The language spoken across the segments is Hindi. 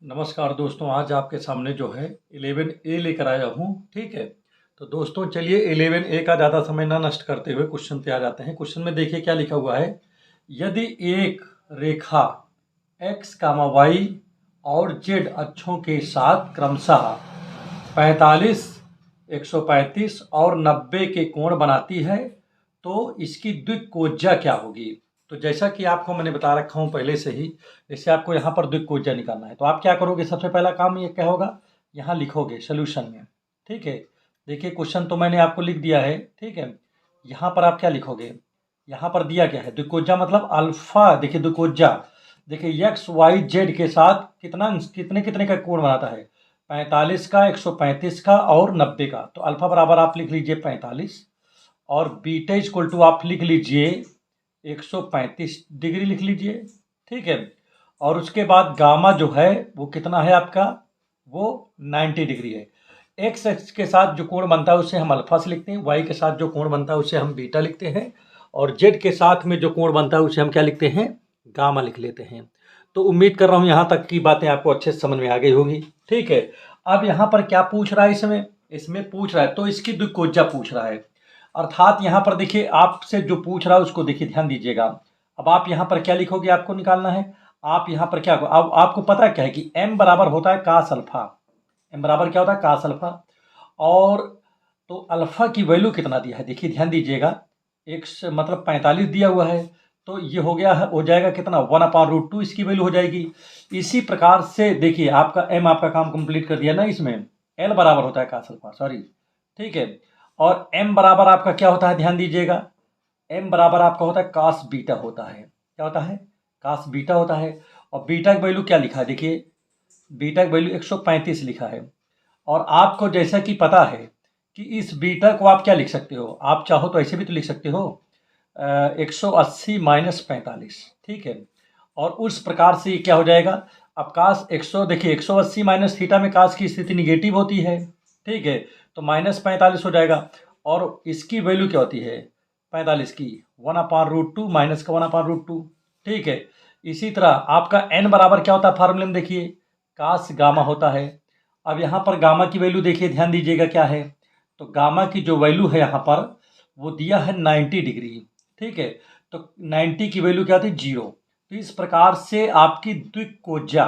नमस्कार दोस्तों, आज आपके सामने जो है 11A लेकर आया हूँ। ठीक है, तो दोस्तों चलिए 11A का ज़्यादा समय ना नष्ट करते हुए क्वेश्चन पे आ जाते हैं। क्वेश्चन में देखिए क्या लिखा हुआ है। यदि एक रेखा x, y और z अक्षों के साथ क्रमशः 45, 135 और 90 के कोण बनाती है तो इसकी द्विकोज्या क्या होगी। तो जैसा कि आपको मैंने बता रखा हूँ पहले से ही, जैसे आपको यहाँ पर द्विकोज्या निकालना है तो आप क्या करोगे, सबसे पहला काम ये क्या होगा, यहाँ लिखोगे सोल्यूशन में। ठीक है, देखिए क्वेश्चन तो मैंने आपको लिख दिया है। ठीक है, यहाँ पर आप क्या लिखोगे, यहाँ पर दिया क्या है, द्विकोज्या मतलब अल्फा। देखिए द्विकोज्या, देखिए एक्स वाई जेड के साथ कितना कितने कितने का कोण बनाता है, 45 का, 135 का और 90 का। तो अल्फा बराबर आप लिख लीजिए 45 और बीटा इक्वल टू आप लिख लीजिए 135 डिग्री लिख लीजिए। ठीक है, और उसके बाद गामा जो है वो कितना है आपका, वो 90 डिग्री है। एक्स एक्स के साथ जो कोण बनता है उसे हम अल्फा से लिखते हैं, वाई के साथ जो कोण बनता है उसे हम बीटा लिखते हैं, और जेड के साथ में जो कोण बनता है उसे हम क्या लिखते हैं, गामा लिख लेते हैं। तो उम्मीद कर रहा हूँ यहाँ तक की बातें आपको अच्छे से समझ में आ गई होगी। ठीक है, अब यहाँ पर क्या पूछ रहा है, इसमें पूछ रहा है तो इसकी द्विकोज्या पूछ रहा है। अर्थात यहाँ पर देखिए आपसे जो पूछ रहा है उसको देखिए ध्यान दीजिएगा। अब आप यहाँ पर क्या लिखोगे, आपको निकालना है, आप यहाँ पर क्या, अब आपको पता क्या है कि m बराबर होता है कास अल्फा। m बराबर क्या होता है, कास अल्फा। और तो अल्फा की वैल्यू कितना दिया है, देखिए ध्यान दीजिएगा, x मतलब 45 दिया हुआ है, तो ये हो गया है, हो जाएगा कितना, 1/√2 इसकी वैल्यू हो जाएगी। इसी प्रकार से देखिए आपका m आपका काम कंप्लीट कर दिया ना, इसमें l बराबर होता है कास अल्फा, सॉरी। ठीक है, और m बराबर आपका क्या होता है, ध्यान दीजिएगा, m बराबर आपका होता है कास बीटा होता है। क्या होता है, कास बीटा होता है। और बीटा की वैल्यू क्या लिखा है, देखिए बीटा की वैल्यू 135 लिखा है। और आपको जैसा कि पता है कि इस बीटा को आप क्या लिख सकते हो, आप चाहो तो ऐसे भी तो लिख सकते हो, 180 माइनस 45। ठीक है, और उस प्रकार से ये क्या हो जाएगा, अब कास 100, देखिए 180 माइनस थीटा में कास की स्थिति निगेटिव होती है। ठीक है, तो माइनस 45 हो जाएगा, और इसकी वैल्यू क्या होती है 45 की, 1/√2 माइनस का 1/√2। ठीक है, इसी तरह आपका n बराबर क्या होता है, फार्मूले में देखिए कास गामा होता है। अब यहाँ पर गामा की वैल्यू देखिए, ध्यान दीजिएगा क्या है, तो गामा की जो वैल्यू है यहाँ पर वो दिया है 90 डिग्री। ठीक है, तो 90 की वैल्यू क्या थी, 0। तो इस प्रकार से आपकी द्विकोज्या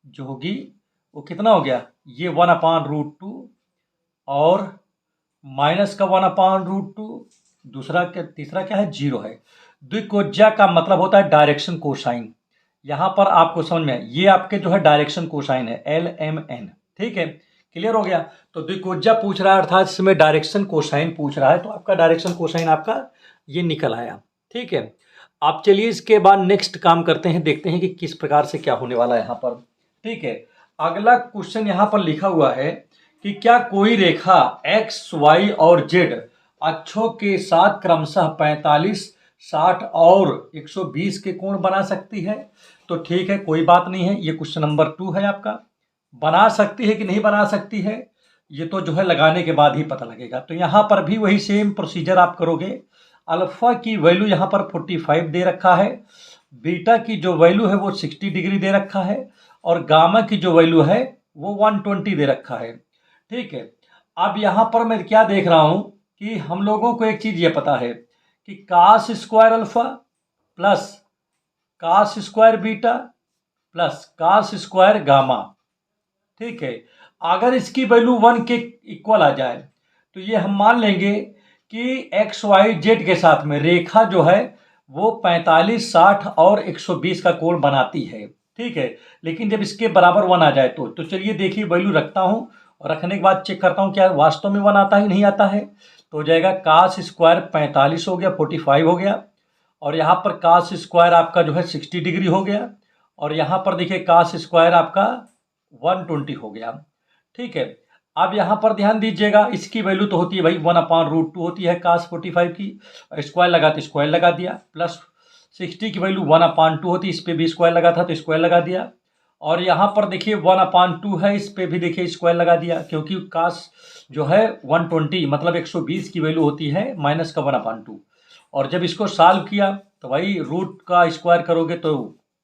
जो होगी वो कितना हो गया, ये 1/√2 और माइनस का 1/√2, दूसरा क्या, तीसरा क्या है, 0 है। द्विकोज्या का मतलब होता है डायरेक्शन कोसाइन। यहाँ पर आपको समझ में, ये आपके जो है डायरेक्शन कोसाइन है, LMN। ठीक है, क्लियर हो गया। तो द्विकोज्या पूछ रहा है अर्थात इसमें डायरेक्शन कोसाइन पूछ रहा है, तो आपका डायरेक्शन कोसाइन आपका ये निकल आया। ठीक है, आप चलिए इसके बाद नेक्स्ट काम करते हैं, देखते हैं कि किस प्रकार से क्या होने वाला है यहाँ पर। ठीक है, अगला क्वेश्चन यहाँ पर लिखा हुआ है कि क्या कोई रेखा x, y और z अक्षों के साथ क्रमशः 45, 60 और 120 के कोण बना सकती है। तो ठीक है, कोई बात नहीं है, ये क्वेश्चन नंबर 2 है आपका। बना सकती है कि नहीं बना सकती है, ये तो जो है लगाने के बाद ही पता लगेगा। तो यहाँ पर भी वही सेम प्रोसीजर आप करोगे। अल्फा की वैल्यू यहाँ पर 45 दे रखा है, बीटा की जो वैल्यू है वो 60 डिग्री दे रखा है, और गामा की जो वैल्यू है वो 120 दे रखा है। ठीक है, अब यहाँ पर मैं क्या देख रहा हूँ कि हम लोगों को एक चीज़ ये पता है कि cos square alpha plus cos square beta plus cos square gamma. ठीक है, अगर इसकी वैल्यू 1 के इक्वल आ जाए तो ये हम मान लेंगे कि एक्स वाई जेड के साथ में रेखा जो है वो 45, 60 और 120 का कोण बनाती है। ठीक है, लेकिन जब इसके बराबर 1 आ जाए तो चलिए देखिए वैल्यू रखता हूँ, और रखने के बाद चेक करता हूँ क्या वास्तव में 1 आता है नहीं आता है। तो हो जाएगा कास स्क्वायर 45 हो गया, 45 हो गया, और यहाँ पर कास स्क्वायर आपका जो है 60 डिग्री हो गया, और यहाँ पर देखिए कास स्क्वायर आपका 120 हो गया। ठीक है, अब यहाँ पर ध्यान दीजिएगा, इसकी वैल्यू तो होती है भाई 1/√2 होती है कास 45 की, स्क्वायर लगा तो स्क्वायर लगा दिया, प्लस 60 की वैल्यू 1/2 होती है, इस पर भी स्क्वायर लगा था तो स्क्वायर लगा दिया, और यहाँ पर देखिए 1/2 है, इस पर भी देखिए स्क्वायर लगा दिया, क्योंकि कास जो है 120 मतलब 120 की वैल्यू होती है माइनस का 1/2। और जब इसको सॉल्व किया तो भाई रूट का स्क्वायर करोगे तो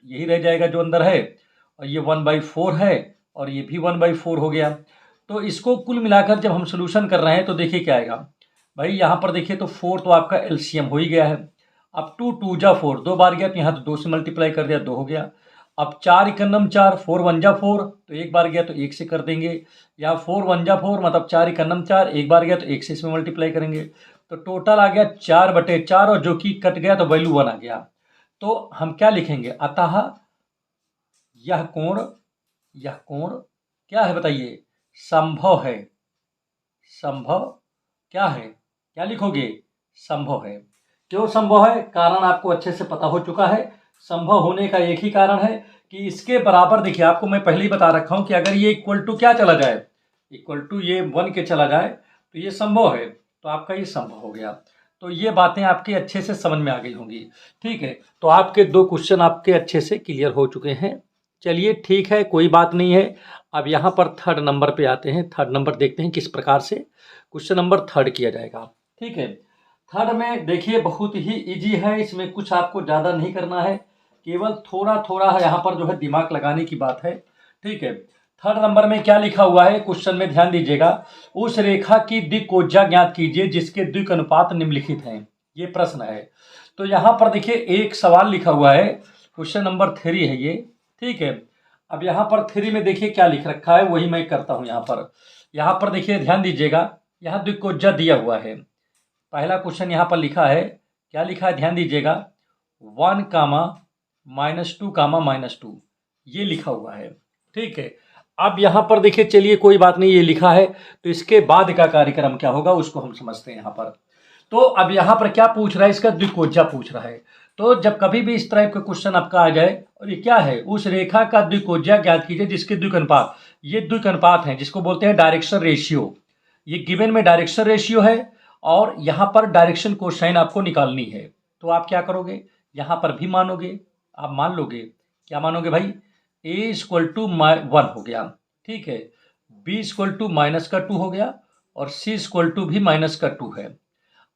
यही रह जाएगा जो अंदर है, और ये 1/4 है और ये भी 1/4 हो गया। तो इसको कुल मिलाकर जब हम सोल्यूशन कर रहे हैं तो देखिए क्या आएगा भाई। यहाँ पर देखिए तो 4 तो आपका एलसीएम हो ही गया है। अब 2 2 जा 4, 2 बार गया तो यहाँ तो 2 से मल्टीप्लाई कर दिया, 2 हो गया। अब 4 इकन्नम 4, 4 1 जा 4, तो एक बार गया तो 1 से कर देंगे, या 4 1 जा 4 मतलब 4 इकन्नम 4, एक बार गया तो 1 से इसमें मल्टीप्लाई करेंगे, तो टोटल आ गया 4/4 और जो कि कट गया तो वैल्यू 1 आ गया। तो हम क्या लिखेंगे, अतः यह कोण क्या है बताइए, संभव है। संभव क्या है, क्या लिखोगे, संभव है। क्यों संभव है, कारण आपको अच्छे से पता हो चुका है। संभव होने का एक ही कारण है कि इसके बराबर, देखिए आपको मैं पहले ही बता रखा हूं कि अगर ये इक्वल टू क्या चला जाए, इक्वल टू ये 1 के चला जाए तो ये संभव है, तो आपका ये संभव हो गया। तो ये बातें आपके अच्छे से समझ में आ गई होंगी। ठीक है, तो आपके 2 क्वेश्चन आपके अच्छे से क्लियर हो चुके हैं। चलिए ठीक है, कोई बात नहीं है। अब यहाँ पर 3rd नंबर पे आते हैं। 3rd नंबर देखते हैं किस प्रकार से क्वेश्चन नंबर 3rd किया जाएगा। ठीक है, 3rd में देखिए बहुत ही इजी है, इसमें कुछ आपको ज़्यादा नहीं करना है, केवल थोड़ा थोड़ा यहाँ पर जो है दिमाग लगाने की बात है। ठीक है, 3rd नंबर में क्या लिखा हुआ है क्वेश्चन में, ध्यान दीजिएगा। उस रेखा की दिक्कोज्या ज्ञात कीजिए जिसके द्विक अनुपात निम्नलिखित हैं, ये प्रश्न है। तो यहाँ पर देखिए एक सवाल लिखा हुआ है, क्वेश्चन नंबर 3 है ये। ठीक है, अब यहाँ पर 3 में देखिए क्या लिख रखा है, वही मैं करता हूँ यहाँ पर देखिए ध्यान दीजिएगा, यहाँ द्विकोज्या दिया हुआ है। पहला क्वेश्चन यहाँ पर लिखा है, क्या लिखा है ध्यान दीजिएगा, 1, -2, -2 ये लिखा हुआ है। ठीक है, अब यहाँ पर देखिए, चलिए कोई बात नहीं, ये लिखा है तो इसके बाद का कार्यक्रम क्या होगा उसको हम समझते हैं यहाँ पर। तो अब यहाँ पर क्या पूछ रहा है, इसका द्विकोज्या पूछ रहा है। तो जब कभी भी इस तरह का क्वेश्चन आपका आ जाए और ये क्या है, उस रेखा का द्विकोज्या ज्ञात कीजिए जिसके द्विक अनुपात, ये द्विक अनुपात है जिसको बोलते हैं डायरेक्शन रेशियो। ये गिवन में डायरेक्शन रेशियो है और यहाँ पर डायरेक्शन कोसाइन आपको निकालनी है। तो आप क्या करोगे, यहाँ पर भी मानोगे, आप मान लोगे, क्या मानोगे भाई, a = 1 हो गया। ठीक है, b = -2 हो गया और c = भी -2 है।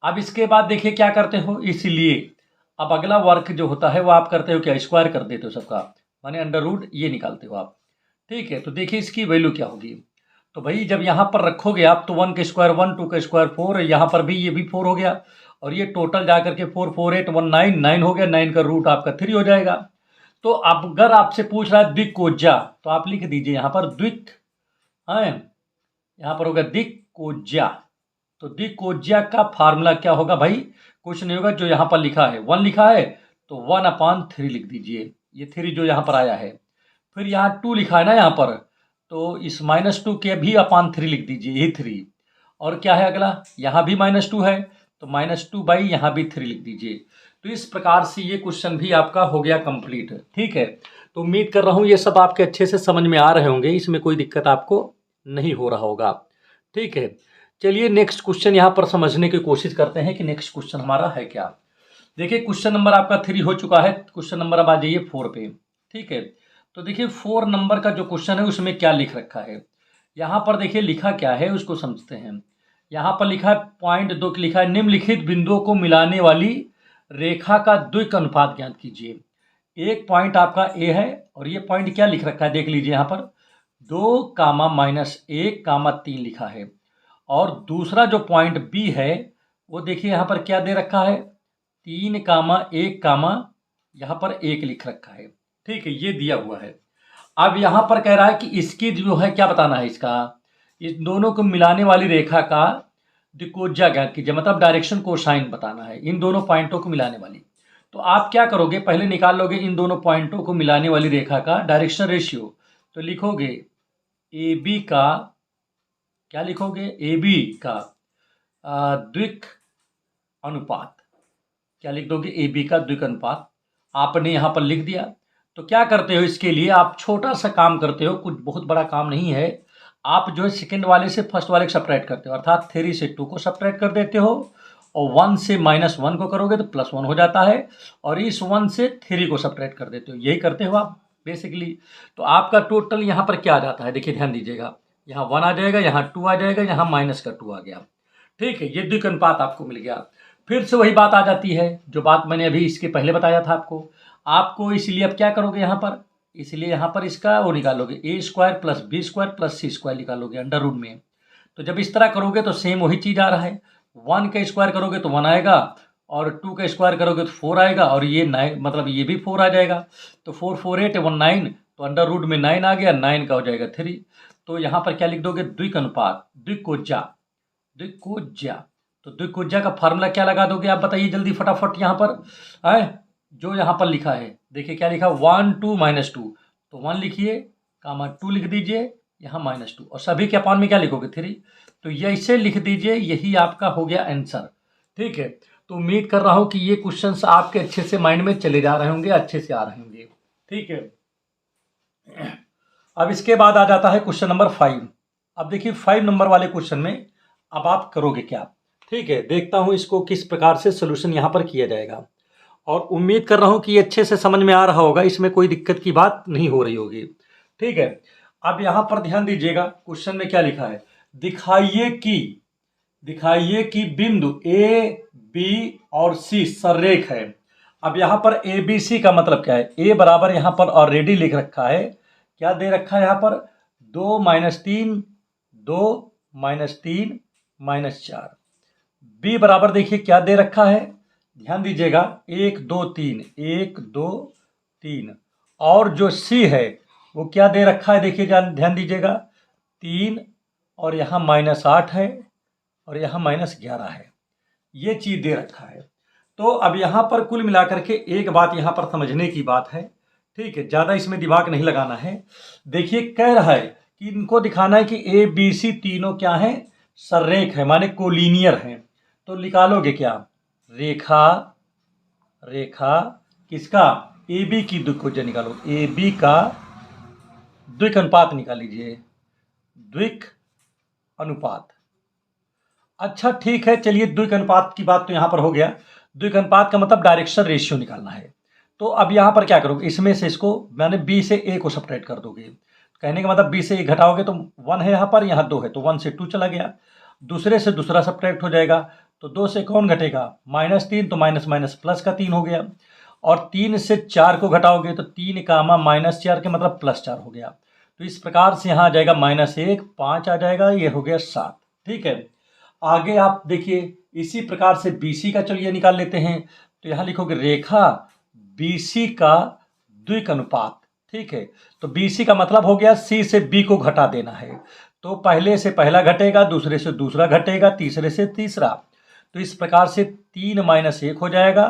अब इसके बाद देखिए क्या करते हो, इसलिए अब अगला वर्क जो होता है वो आप करते हो क्या, स्क्वायर कर देते हो सबका, माने √, ये निकालते हो आप। ठीक है, तो देखिए इसकी वैल्यू क्या होगी। तो भाई जब यहाँ पर रखोगे आप तो 1 का स्क्वायर 1, 2 का स्क्वायर 4, यहाँ पर भी ये भी 4 हो गया और ये टोटल जा करके 4 4 8 1 9 9 हो गया, 9 का रूट आपका 3 हो जाएगा। तो अब अगर आपसे पूछ रहा है द्विकोज्या तो आप लिख दीजिए यहाँ पर द्विक है, यहाँ पर होगा दिक्कोज्या। तो दिक्कोज्या का फार्मूला क्या होगा भाई, कुछ नहीं होगा, जो यहाँ पर लिखा है 1 लिखा है तो 1/3 लिख दीजिए, ये 3 जो यहाँ पर आया है। फिर यहाँ 2 लिखा है ना यहाँ पर, तो इस -2 के भी /3 लिख दीजिए, यही 3। और क्या है अगला, यहाँ भी -2 है तो -2 यहाँ भी 3 लिख दीजिए। तो इस प्रकार से ये क्वेश्चन भी आपका हो गया कंप्लीट। ठीक है, तो उम्मीद कर रहा हूँ ये सब आपके अच्छे से समझ में आ रहे होंगे, इसमें कोई दिक्कत आपको नहीं हो रहा होगा। ठीक है, चलिए नेक्स्ट क्वेश्चन यहाँ पर समझने की कोशिश करते हैं कि नेक्स्ट क्वेश्चन हमारा है क्या। देखिए क्वेश्चन नंबर आपका 3 हो चुका है, क्वेश्चन नंबर अब आ जाइए 4 पे। ठीक है, तो देखिए 4 नंबर का जो क्वेश्चन है उसमें क्या लिख रखा है, यहाँ पर देखिए लिखा क्या है उसको समझते हैं। यहाँ पर लिखा है पॉइंट 2 लिखा है, निम्नलिखित बिंदुओं को मिलाने वाली रेखा का द्विक अनुपात ज्ञात कीजिए। एक पॉइंट आपका ए है और ये पॉइंट क्या लिख रखा है देख लीजिए, यहाँ पर 2, -1, 3 लिखा है। और दूसरा जो पॉइंट बी है वो देखिए यहाँ पर क्या दे रखा है, 3, 1, यहाँ पर 1 लिख रखा है। ठीक है, ये दिया हुआ है। अब यहाँ पर कह रहा है कि इसकी जो है क्या बताना है, इसका इस दोनों को मिलाने वाली रेखा का दिक्कोज्या ज्ञात कीजिए, मतलब डायरेक्शन कोसाइन बताना है इन दोनों पॉइंटों को मिलाने वाली। तो आप क्या करोगे, पहले निकाल लोगे इन दोनों पॉइंटों को मिलाने वाली रेखा का डायरेक्शन रेशियो। तो लिखोगे ए बी का, क्या लिखोगे, ए बी का द्विक अनुपात, क्या लिख दोगे, ए बी का द्विक अनुपात आपने यहाँ पर लिख दिया। तो क्या करते हो इसके लिए, आप छोटा सा काम करते हो, कुछ बहुत बड़ा काम नहीं है। आप जो है सेकेंड वाले से फर्स्ट वाले को सब्ट्रैक्ट करते हो, अर्थात 3 से 2 को सब्ट्रैक्ट कर देते हो और 1 से -1 को करोगे तो +1 हो जाता है और इस 1 से 3 को सब्ट्रैक्ट कर देते हो, यही करते हो आप बेसिकली। तो आपका टोटल यहाँ पर क्या आ जाता है, देखिए ध्यान दीजिएगा, यहाँ 1 आ जाएगा, यहाँ 2 आ जाएगा, यहाँ -2 आ गया। ठीक है, ये द्विक अनुपात आपको मिल गया। फिर से वही बात आ जाती है जो बात मैंने अभी इसके पहले बताया था आपको। आपको इसलिए अब क्या करोगे यहाँ पर, इसलिए यहाँ पर इसका वो निकालोगे, A square plus B square plus C square निकालोगे अंडर रूट में। तो जब इस तरह करोगे तो सेम वही चीज़ आ रहा है, 1 का स्क्वायर करोगे तो 1 आएगा, और 2 का स्क्वायर करोगे तो 4 आएगा, और ये 9 मतलब ये भी 4 आ जाएगा। तो 4 4 8 1 9, तो अंडर रूट में 9 आ गया, 9 का हो जाएगा 3। तो यहाँ पर क्या लिख दोगे, द्विक अनुपात, द्विकोज्या, द्विकोज्या। तो द्विकोज्या का फार्मूला क्या लगा दोगे आप बताइए जल्दी फटाफट यहाँ पर है, जो यहाँ पर लिखा है देखिए क्या लिखा, 1 2 -2, तो 1 लिखिए, कामा 2 लिख दीजिए, यहाँ -2, और सभी के अपान में क्या लिखोगे 3। तो ये इसे लिख दीजिए, यही आपका हो गया आंसर। ठीक है, तो उम्मीद कर रहा हूँ कि ये क्वेश्चंस आपके अच्छे से माइंड में चले जा रहे होंगे, अच्छे से आ रहे होंगे। ठीक है, अब इसके बाद आ जाता है क्वेश्चन नंबर 5। अब देखिए 5 नंबर वाले क्वेश्चन में अब आप करोगे क्या। ठीक है, देखता हूँ इसको किस प्रकार से सोल्यूशन यहाँ पर किया जाएगा, और उम्मीद कर रहा हूँ कि ये अच्छे से समझ में आ रहा होगा, इसमें कोई दिक्कत की बात नहीं हो रही होगी। ठीक है, अब यहाँ पर ध्यान दीजिएगा, क्वेश्चन में क्या लिखा है, दिखाइए कि बिंदु ए बी और सी सररेख है। अब यहाँ पर ए बी सी का मतलब क्या है, ए बराबर यहाँ पर ऑलरेडी लिख रखा है, क्या दे रखा है यहाँ पर, 2 -3 2 -3 -4। बी बराबर देखिए क्या दे रखा है, ध्यान दीजिएगा, 1 2 3 1 2 3, और जो सी है वो क्या दे रखा है, देखिए ध्यान दीजिएगा, 3, और यहाँ -8 है, और यहाँ -11 है, ये चीज़ दे रखा है। तो अब यहाँ पर कुल मिलाकर के एक बात यहाँ पर समझने की बात है। ठीक है, ज़्यादा इसमें दिमाग नहीं लगाना है। देखिए कह रहा है कि इनको दिखाना है कि ए बी सी तीनों क्या हैं, सररेख है, माने कोलिनियर हैं। तो निकालोगे क्या, रेखा किसका, ए बी की द्विकोज्या निकालो, ए बी का द्विक अनुपात निकाल लीजिए, द्विक अनुपात। अच्छा ठीक है, चलिए द्विक अनुपात की बात तो यहाँ पर हो गया। द्विक अनुपात का मतलब डायरेक्शन रेशियो निकालना है। तो अब यहाँ पर क्या करोगे, इसमें से इसको मैंने बी से ए को सब्ट्रैक्ट कर दोगे, कहने का मतलब बी से ए घटाओगे तो 1 है यहाँ पर, यहाँ 2 है, तो 1 से 2 चला गया, दूसरे से दूसरा सब्ट्रैक्ट हो जाएगा, तो 2 से कौन घटेगा, -3, तो माइनस माइनस प्लस का 3 हो गया, और 3 से 4 को घटाओगे तो 3 कामा -4 के मतलब +4 हो गया। तो इस प्रकार से यहाँ आ जाएगा -1 5 आ जाएगा, ये हो गया 7। ठीक है, आगे आप देखिए इसी प्रकार से BC का चलिए निकाल लेते हैं। तो यहाँ लिखोगे रेखा BC का द्विक अनुपात। ठीक है, तो BC का मतलब हो गया C से B को घटा देना है, तो पहले से पहला घटेगा, दूसरे से दूसरा घटेगा, तीसरे से तीसरा। तो इस प्रकार से 3 -1 हो जाएगा,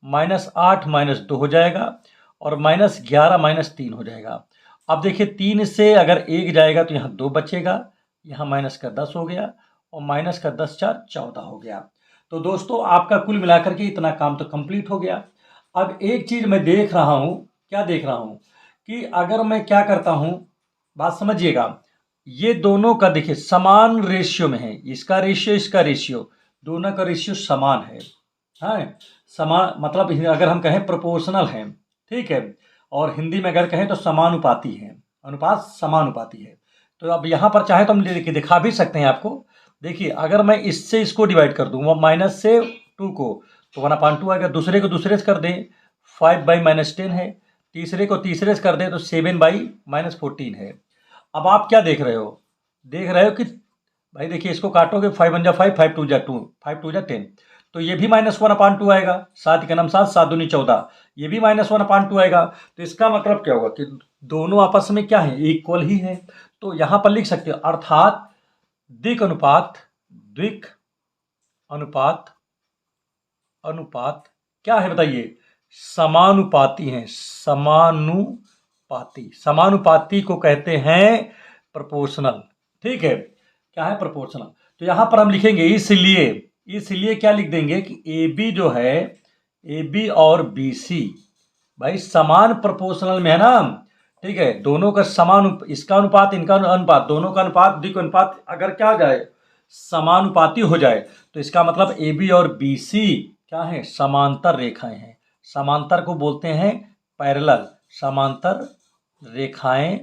-8 -2 हो जाएगा, और -11 -3 हो जाएगा। अब देखिए 3 से अगर 1 जाएगा तो यहाँ 2 बचेगा, यहाँ माइनस का 10 हो गया, और माइनस का 10 4 14 हो गया। तो दोस्तों आपका कुल मिलाकर के इतना काम तो कंप्लीट हो गया। अब एक चीज़ मैं देख रहा हूँ, क्या देख रहा हूँ कि अगर मैं क्या करता हूँ, बात समझिएगा, ये दोनों का देखिए समान रेशियो में है, इसका रेशियो इसका रेशियो, दोनों का रेशियो समान है, हाँ समान मतलब अगर हम कहें प्रोपोर्शनल है। ठीक है, और हिंदी में अगर कहें तो समानुपाती है, अनुपात समानुपाती है। तो अब यहाँ पर चाहे तो हम दिखा भी सकते हैं आपको। देखिए अगर मैं इससे इसको डिवाइड कर दूँ, माइनस से 2 को, तो 1/2 आएगा, दूसरे को दूसरे से कर दें 5/-10 है, तीसरे को तीसरे से कर दें तो 7/-14 है। अब आप क्या देख रहे हो, कि भाई देखिए इसको काटोगे, 5 1 जा 5 5 2 जा 2 5 2 जा 10, तो ये भी -1/2 आएगा, 7 का नाम 7 7 दूनी 14, ये भी -1/2 आएगा। तो इसका मतलब क्या होगा कि दोनों आपस में क्या है, इक्वल ही है। तो यहाँ पर लिख सकते हो, अर्थात द्विक अनुपात क्या है बताइए, समानुपाती हैं, समानुपाती को कहते हैं प्रोपोर्शनल। ठीक है, क्या है, प्रोपोर्शनल। तो यहाँ पर हम लिखेंगे इसलिए क्या लिख देंगे कि AB जो है, AB और BC भाई समान प्रोपोर्शनल में है ना। ठीक है, दोनों का समान, इसका अनुपात इनका अनुपात, दोनों का अनुपात द्विक अनुपात अगर क्या हो जाए, समानुपाती हो जाए, तो इसका मतलब AB और BC क्या है, समांतर रेखाएं हैं। समांतर को बोलते हैं पैरेलल, समांतर रेखाएं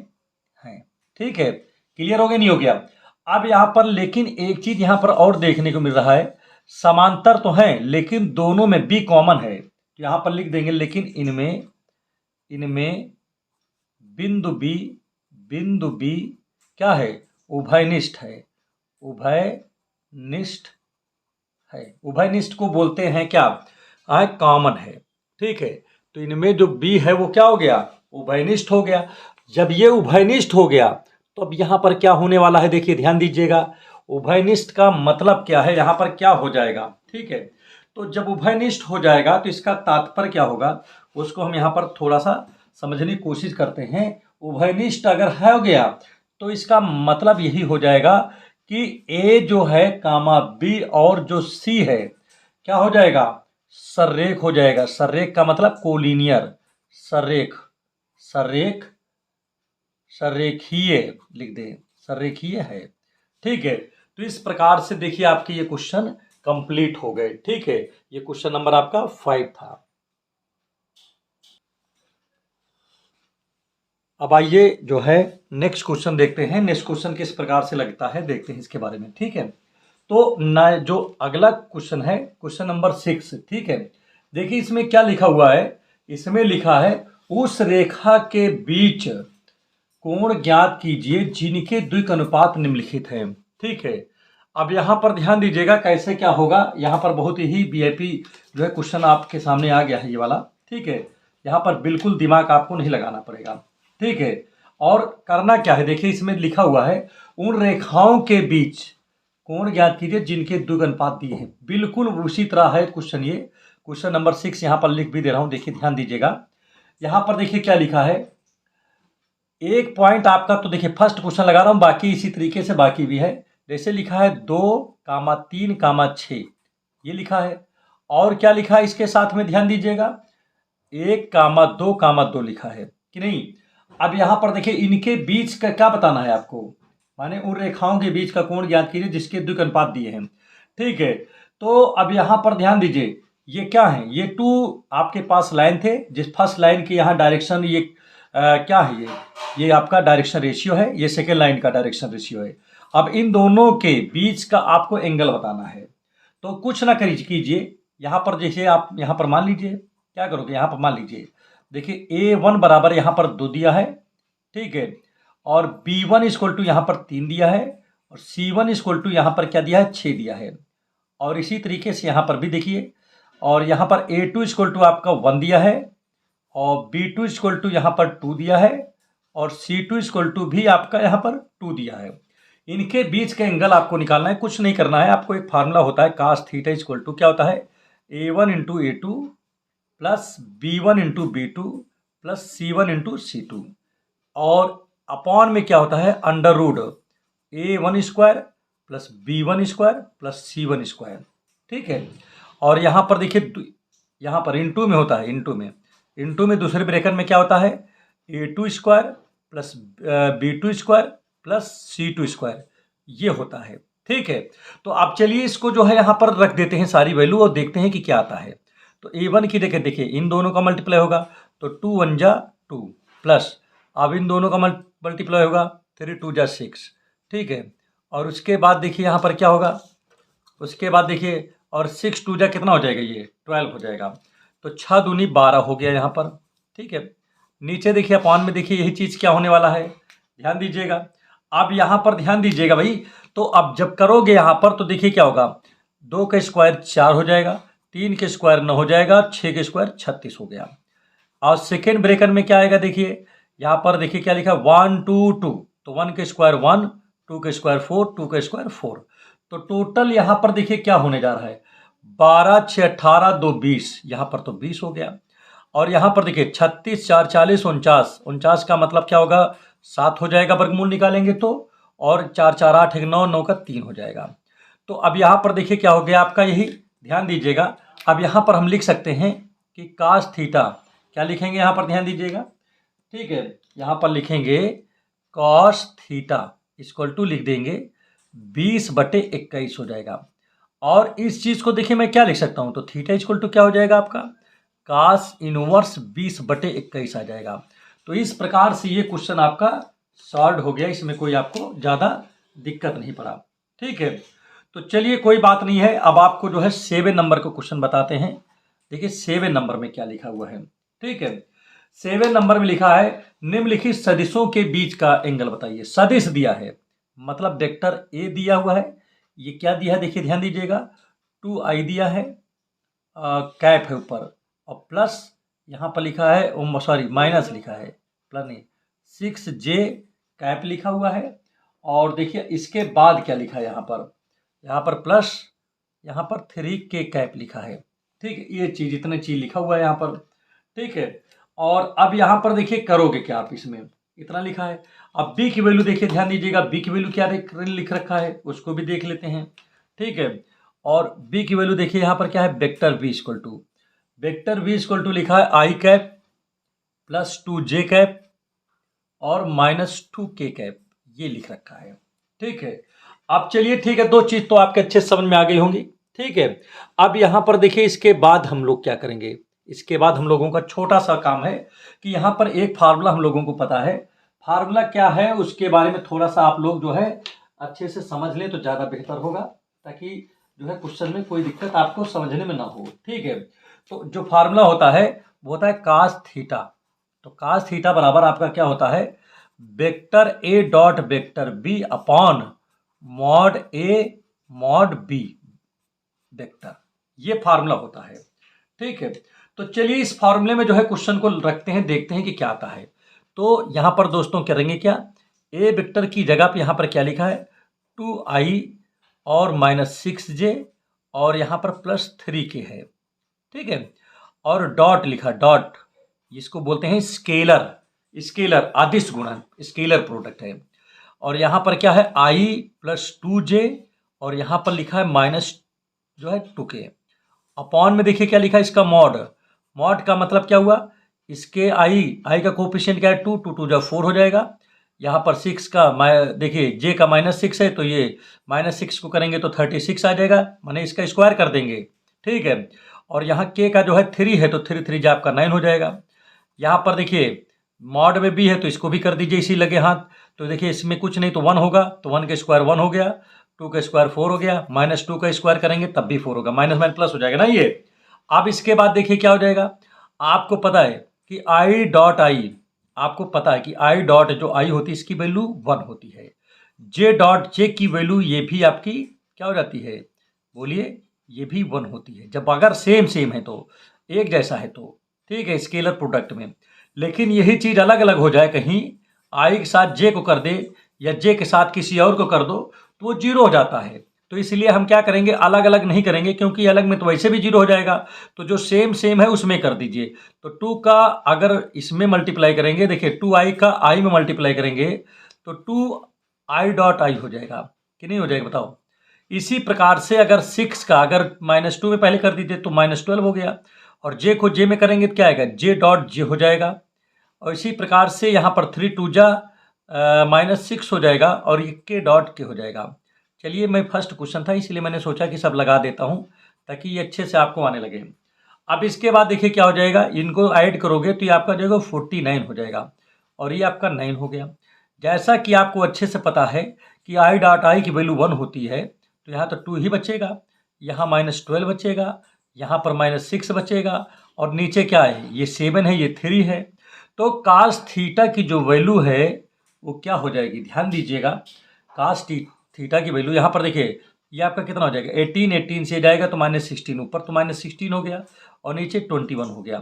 हैं। ठीक है, क्लियर हो गया, नहीं हो गया। अब यहाँ पर लेकिन एक चीज यहाँ पर और देखने को मिल रहा है, समांतर तो है लेकिन दोनों में B कॉमन है, तो यहाँ पर लिख देंगे लेकिन इनमें इनमें बिंदु बी क्या है, उभयनिष्ठ है, उभयनिष्ठ है। उभयनिष्ठ को बोलते हैं क्या, कॉमन है, ठीक है। तो इनमें जो बी है वो क्या हो गया, उभयनिष्ठ हो गया। जब ये उभयनिष्ठ हो गया तो अब यहाँ पर क्या होने वाला है, देखिए ध्यान दीजिएगा। उभयनिष्ठ का मतलब क्या है, यहाँ पर क्या हो जाएगा, ठीक है। तो जब उभयनिष्ठ हो जाएगा तो इसका तात्पर्य क्या होगा, उसको हम यहाँ पर थोड़ा सा समझने की कोशिश करते हैं। उभयनिष्ठ अगर हो गया तो इसका मतलब यही हो जाएगा कि ए जो है कामा बी और जो सी है क्या हो जाएगा, सररेख हो जाएगा। सररेख का मतलब कोलिनियर, सररेख, सररेख, सररेखीय लिख दें, सररेखीय है, ठीक है। तो इस प्रकार से देखिए आपके ये क्वेश्चन कंप्लीट हो गए, ठीक है। ये क्वेश्चन नंबर आपका 5 था। अब आइए जो है नेक्स्ट क्वेश्चन देखते हैं। नेक्स्ट क्वेश्चन किस प्रकार से लगता है देखते हैं इसके बारे में, ठीक है। तो ना जो अगला क्वेश्चन है क्वेश्चन नंबर 6, ठीक है। देखिए इसमें क्या लिखा हुआ है, इसमें लिखा है उस रेखा के बीच कोण ज्ञात कीजिए जिनके द्विक अनुपात निम्नलिखित है, ठीक है। अब यहाँ पर ध्यान दीजिएगा कैसे क्या होगा। यहाँ पर बहुत ही वीआईपी जो है क्वेश्चन आपके सामने आ गया है ये वाला, ठीक है। यहाँ पर बिल्कुल दिमाग आपको नहीं लगाना पड़ेगा, ठीक है। और करना क्या है, देखिए इसमें लिखा हुआ है उन रेखाओं के बीच कोण ज्ञात कीजिए जिनके द्विक अनुपात दिए हैं। बिल्कुल उसी तरह है क्वेश्चन, ये क्वेश्चन नंबर 6 यहाँ पर लिख भी दे रहा हूँ, देखिए ध्यान दीजिएगा। यहाँ पर देखिए क्या लिखा है, एक पॉइंट आपका, तो देखिए फर्स्ट क्वेश्चन लगा रहा हूँ, बाकी इसी तरीके से बाकी भी है। जैसे लिखा है 2,3,6 ये लिखा है। और क्या लिखा है इसके साथ में ध्यान दीजिएगा, 1,2,2 लिखा है कि नहीं। अब यहाँ पर देखिए इनके बीच का क्या बताना है आपको, माने उन रेखाओं के बीच का कोण ज्ञात कीजिए जिसके द्विक अनुपात दिए हैं, ठीक है। तो अब यहाँ पर ध्यान दीजिए, ये क्या है, ये 2 आपके पास लाइन थे, जिस फर्स्ट लाइन की यहाँ डायरेक्शन ये क्या है, ये आपका डायरेक्शन रेशियो है, ये सेकेंड लाइन का डायरेक्शन रेशियो है। अब इन दोनों के बीच का आपको एंगल बताना है। तो कुछ ना कीजिए, यहाँ पर जैसे आप यहाँ पर मान लीजिए, क्या करोगे, यहाँ पर मान लीजिए देखिए A1 बराबर यहाँ पर 2 दिया है, ठीक है। और B1 इक्वल टू यहाँ पर 3 दिया है, और C1 इक्वल टू यहाँ पर क्या दिया है, 6 दिया है। और इसी तरीके से यहाँ पर भी देखिए, और यहाँ पर A2 इक्वल टू आपका 1 दिया है, और B2 इक्वल टू यहाँ पर 2 दिया है, और C2 इक्वल टू भी आपका यहाँ पर 2 दिया है। इनके बीच का एंगल आपको निकालना है, कुछ नहीं करना है आपको। एक फार्मूला होता है cos थीटा इक्वल टू क्या होता है, A1 into A2 plus B1 into B2 plus C1 into C2, और अपॉन में क्या होता है under root A1 square plus B1 square plus C1 square, ठीक है। और यहाँ पर देखिए यहाँ पर इंटू में होता है, इंटू में दूसरे ब्रैकेट में क्या होता है, A2 square plus B2 square plus C2 square, ये होता है, ठीक है। तो आप चलिए इसको जो है यहाँ पर रख देते हैं सारी वैल्यू और देखते हैं कि क्या आता है। तो A1 की देखिए इन दोनों का मल्टीप्लाई होगा तो 2 1 जा 2 प्लस, अब इन दोनों का मल्टीप्लाई होगा 3 2 जा 6, ठीक है। और उसके बाद देखिए यहाँ पर क्या होगा, उसके बाद देखिए और 6 2 जा कितना हो जाएगा, ये 12 हो जाएगा। तो 6 दूनी 12 हो गया यहाँ पर, ठीक है। नीचे देखिए अपॉन में देखिए यही चीज़ क्या होने वाला है, ध्यान दीजिएगा। अब यहाँ पर ध्यान दीजिएगा भाई, तो अब जब करोगे यहाँ पर तो देखिए क्या होगा, 2 का स्क्वायर 4 हो जाएगा, 3 के स्क्वायर 9 हो जाएगा, 6 के स्क्वायर 36 हो गया। और सेकेंड ब्रैकेट में क्या आएगा, देखिए यहाँ पर देखिए क्या लिखा 1 2 2, तो 1 के स्क्वायर 1, 2 के स्क्वायर 4, 2 के स्क्वायर 4। तो टोटल यहाँ पर देखिए क्या होने जा रहा है, 12 6 18 2 20, यहाँ पर तो 20 हो गया। और यहाँ पर देखिए 36 4 40 49, 49 का मतलब क्या होगा 7 हो जाएगा, वर्गमूल निकालेंगे तो, और 4 4 8 1 9 9 का 3 हो जाएगा। तो अब यहाँ पर देखिए क्या हो गया आपका, यही ध्यान दीजिएगा। अब यहाँ पर हम लिख सकते हैं कि cos थीटा, क्या लिखेंगे यहाँ पर ध्यान दीजिएगा, ठीक है। यहाँ पर लिखेंगे cos थीटा इक्वल टू लिख देंगे 20/21 हो जाएगा। और इस चीज़ को देखिए मैं क्या लिख सकता हूँ, तो थीटा इक्वल टू क्या हो जाएगा आपका cos इनवर्स 20/21 आ जाएगा। तो इस प्रकार से ये क्वेश्चन आपका सॉल्व हो गया, इसमें कोई आपको ज़्यादा दिक्कत नहीं पड़ा, ठीक है। तो चलिए कोई बात नहीं है, अब आपको जो है 7 नंबर का क्वेश्चन बताते हैं। देखिए 7 नंबर में क्या लिखा हुआ है, ठीक है। 7 नंबर में लिखा है निम्नलिखित सदिशों के बीच का एंगल बताइए। सदिश दिया है मतलब वेक्टर ए दिया हुआ है, ये क्या दिया है देखिए ध्यान दीजिएगा, 2i दिया है, कैप है ऊपर और प्लस यहाँ पर लिखा है, सॉरी माइनस लिखा है, प्लस नहीं, 6j कैप लिखा हुआ है। और देखिए इसके बाद क्या लिखा है यहाँ पर प्लस, यहाँ पर 3k कैप लिखा है। ठीक है, ये चीज़ इतने चीज़ लिखा हुआ है यहाँ पर। ठीक है, और अब यहाँ पर देखिए करोगे क्या आप, इसमें इतना लिखा है। अब b की वैल्यू देखिए ध्यान दीजिएगा, b की वैल्यू क्या लिख रखा है उसको भी देख लेते हैं। ठीक है, और b की वैल्यू देखिए यहाँ पर क्या है, वेक्टर v लिखा है i cap plus 2j cap और -2k कैप, ये लिख रखा है। ठीक है, अब चलिए ठीक है, दो चीज तो आपके अच्छे समझ में आ गई होंगी। ठीक है, अब यहाँ पर देखिए इसके बाद हम लोग क्या करेंगे, इसके बाद हम लोगों का छोटा सा काम है कि यहाँ पर एक फार्मूला हम लोगों को पता है, फार्मूला क्या है उसके बारे में थोड़ा सा आप लोग जो है अच्छे से समझ लें तो ज़्यादा बेहतर होगा, ताकि जो है क्वेश्चन में कोई दिक्कत आपको समझने में ना हो। ठीक है, तो जो फार्मूला होता है वो होता है कास थीटा। तो कास थीटा बराबर आपका क्या होता है, vector A dot vector B upon mod A mod B vector, ये फार्मूला होता है। ठीक है, तो चलिए इस फार्मूले में जो है क्वेश्चन को रखते हैं, देखते हैं कि क्या आता है। तो यहाँ पर दोस्तों करेंगे क्या, ए वेक्टर की जगह पे यहाँ पर क्या लिखा है, 2i और -6j और यहाँ पर +3k है। ठीक है, और डॉट लिखा, डॉट जिसको बोलते हैं स्केलर अदिश गुणन, स्केलर प्रोडक्ट है। और यहाँ पर क्या है i + 2j और यहाँ पर लिखा है -2k। अपॉन में देखिए क्या लिखा है इसका मॉड का मतलब क्या हुआ, इसके i का कोफिशिएंट क्या है 2, 2 2 4 हो जाएगा। यहाँ पर 6 का देखिए j का -6 है तो ये -6 को करेंगे तो 36 आ जाएगा, माने इसका स्क्वायर कर देंगे। ठीक है, और यहाँ k का जो है 3 है तो 3 3 जा आपका 9 हो जाएगा। यहाँ पर देखिए मॉड में भी है तो इसको भी कर दीजिए इसी लगे हाथ। तो देखिए इसमें कुछ नहीं तो 1 होगा, तो 1 का स्क्वायर 1 हो गया, 2 का स्क्वायर 4 हो गया, -2 का स्क्वायर करेंगे तब भी 4 होगा, माइनस माइनस प्लस हो जाएगा ना ये। अब इसके बाद देखिए क्या हो जाएगा, आपको पता है कि आई डॉट आई, आपको पता है कि आई डॉट जो आई होती है इसकी वैल्यू 1 होती है, जे डॉट जे की वैल्यू ये भी आपकी क्या हो जाती है, बोलिए, ये भी 1 होती है जब अगर सेम है तो, एक जैसा है तो। ठीक है, स्केलर प्रोडक्ट में। लेकिन यही चीज़ अलग अलग हो जाए, कहीं आई के साथ जे को कर दे या जे के साथ किसी और को कर दो तो वो 0 हो जाता है। तो इसलिए हम क्या करेंगे, अलग अलग नहीं करेंगे, क्योंकि अलग में तो वैसे भी 0 हो जाएगा। तो जो सेम है उसमें कर दीजिए। तो 2 का अगर इसमें मल्टीप्लाई करेंगे, देखिए 2i का i में मल्टीप्लाई करेंगे तो 2i डॉट आई हो जाएगा कि नहीं हो जाएगा बताओ। इसी प्रकार से अगर 6 का अगर -2 में पहले कर दीजिए तो -12 हो गया, और जे को जे में करेंगे तो क्या आएगा, जे डॉट जे हो जाएगा। और इसी प्रकार से यहाँ पर 3 2 जा -6 हो जाएगा और ये के डॉट के हो जाएगा। चलिए, मैं फर्स्ट क्वेश्चन था इसलिए मैंने सोचा कि सब लगा देता हूँ ताकि ये अच्छे से आपको आने लगे। अब इसके बाद देखिए क्या हो जाएगा, इनको ऐड करोगे तो ये आपका जो है 49 हो जाएगा और ये आपका 9 हो गया। जैसा कि आपको अच्छे से पता है कि आई डॉट आई की वैल्यू 1 होती है तो यहाँ तो 2 ही बचेगा, यहाँ -12 बचेगा, यहाँ पर -6 बचेगा और नीचे क्या है, ये 7 है, ये 3 है। तो कास थीटा की जो वैल्यू है वो क्या हो जाएगी, ध्यान दीजिएगा। कास थीटा की वैल्यू यहाँ पर देखिए ये आपका कितना हो जाएगा, 18 से जाएगा तो -16, ऊपर तो -16 हो गया और नीचे 21 हो गया।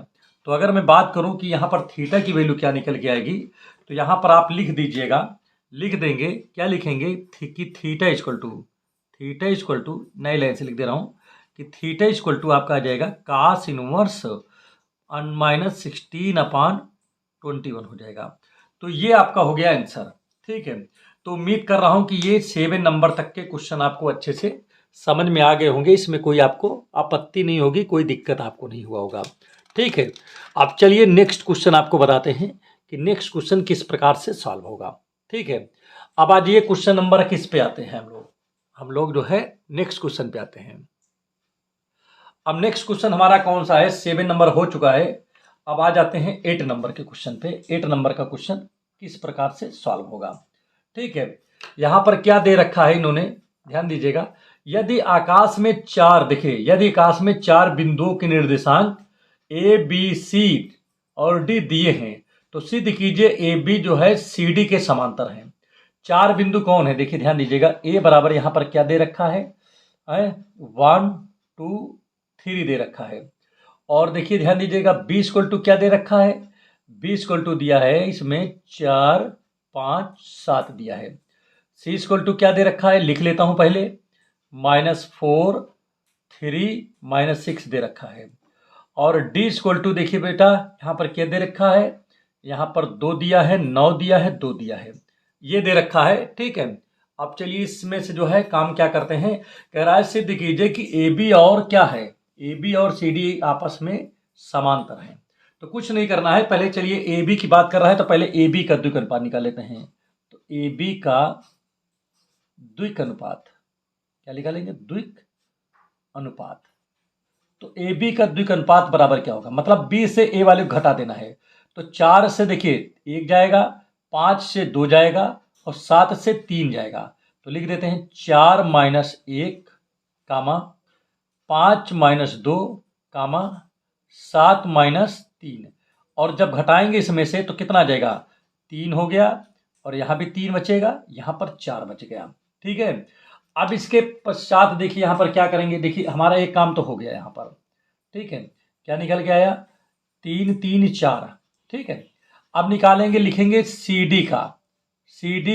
तो अगर मैं बात करूँ कि यहाँ पर थीटा की वैल्यू क्या निकल के आएगी, तो यहाँ पर आप लिख दीजिएगा, लिख देंगे, क्या लिखेंगे कि थीटा इक्वल टू नई लाइन से लिख दे रहा हूँ कि थीटा इक्वल टू आपका आ जाएगा कास इनवर्स -16/21 हो जाएगा। तो ये आपका हो गया आंसर। ठीक है, तो उम्मीद कर रहा हूँ कि ये 7 नंबर तक के क्वेश्चन आपको अच्छे से समझ में आ गए होंगे, इसमें कोई आपको आपत्ति नहीं होगी, कोई दिक्कत आपको नहीं हुआ होगा। ठीक है, अब चलिए नेक्स्ट क्वेश्चन आपको बताते हैं कि नेक्स्ट क्वेश्चन किस प्रकार से सॉल्व होगा। ठीक है, अब आज ये क्वेश्चन नंबर किस पे आते हैं, हम लोग जो है नेक्स्ट क्वेश्चन पे आते हैं। अब नेक्स्ट क्वेश्चन हमारा कौन सा है, 7 नंबर हो चुका है। अब आ जाते हैं 8 नंबर के क्वेश्चन पे। 8 नंबर का क्वेश्चन किस प्रकार से सॉल्व होगा। ठीक है, यहाँ पर क्या दे रखा है इन्होंने, ध्यान दीजिएगा। यदि आकाश में 4 बिंदुओं के निर्देशांक A B C और डी दिए हैं, तो सिद्ध कीजिए ए बी जो है सी डी के समांतर हैं। चार बिंदु कौन है, देखिए ध्यान दीजिएगा, ए बराबर यहाँ पर क्या दे रखा है 1 2 3 दे रखा है। और देखिए ध्यान दीजिएगा बी इक्वल टू क्या दे रखा है, बी इक्वल टू दिया है इसमें 4 5 7 दिया है। सी इक्वल टू क्या दे रखा है, लिख लेता हूँ पहले, -4 3 -6 दे रखा है। और डी इक्वल टू देखिए बेटा यहाँ पर क्या दे रखा है, यहाँ पर 2 दिया है, 9 दिया है, 2 दिया है, ये दे रखा है। ठीक है, अब चलिए इसमें से जो है काम क्या करते हैं, कह रहा है सिद्ध कीजिए कि ए बी और क्या है, ए बी और सी डी आपस में समांतर हैं। तो कुछ नहीं करना है, पहले चलिए ए बी की बात कर रहा है तो पहले ए बी का द्विक अनुपात निकाल लेते हैं। तो ए बी का द्विक अनुपात क्या निकालेंगे, द्विक अनुपात। तो ए बी का द्विक अनुपात बराबर क्या होगा, मतलब बी से ए वाले को घटा देना है। तो 4 से देखिए 1 जाएगा, 5 से 2 जाएगा और 7 से 3 जाएगा। तो लिख देते हैं 4 -1 कामा 5 -2 कामा 7 -3। और जब घटाएंगे इसमें से तो कितना आ जाएगा, 3 हो गया और यहाँ भी 3 बचेगा, यहाँ पर 4 बच गया। ठीक है, अब इसके पश्चात देखिए यहाँ पर क्या करेंगे, देखिए हमारा एक काम तो हो गया यहाँ पर। ठीक है, क्या निकल के आया, 3 3 4। ठीक है, अब निकालेंगे, लिखेंगे सी डी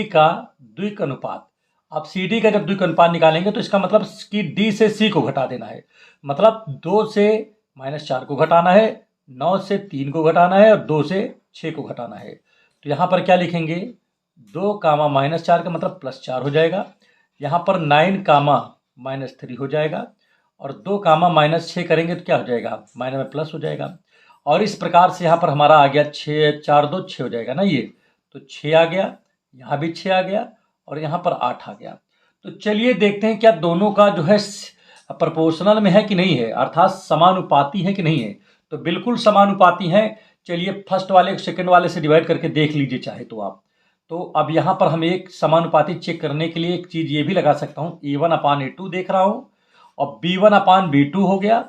का द्विक अनुपात। अब सी डी का जब द्विक अनुपात निकालेंगे तो इसका मतलब कि डी से सी को घटा देना है, मतलब 2 से -4 को घटाना है, 9 से 3 को घटाना है और 2 से 6 को घटाना है। तो यहाँ पर क्या लिखेंगे, 2 कामा -4 का मतलब +4 हो जाएगा, यहाँ पर 9 कामा -3 हो जाएगा और 2 कामा -6 करेंगे तो क्या हो जाएगा, माइनस में प्लस हो जाएगा। और इस प्रकार से यहाँ पर हमारा आ गया 6 4 2 6 हो जाएगा ना, ये तो 6 आ गया, यहाँ भी 6 आ गया और यहाँ पर 8 आ गया। तो चलिए देखते हैं क्या दोनों का जो है प्रोपोर्शनल में है कि नहीं है, अर्थात समानुपाती है कि नहीं है। तो बिल्कुल समानुपाती है। चलिए फर्स्ट वाले को सेकंड वाले से डिवाइड करके देख लीजिए चाहे तो आप। तो अब यहाँ पर हम एक समानुपाती चेक करने के लिए एक चीज़ ये भी लगा सकता हूँ, A1/A2 देख रहा हूँ और B1/B2 हो गया,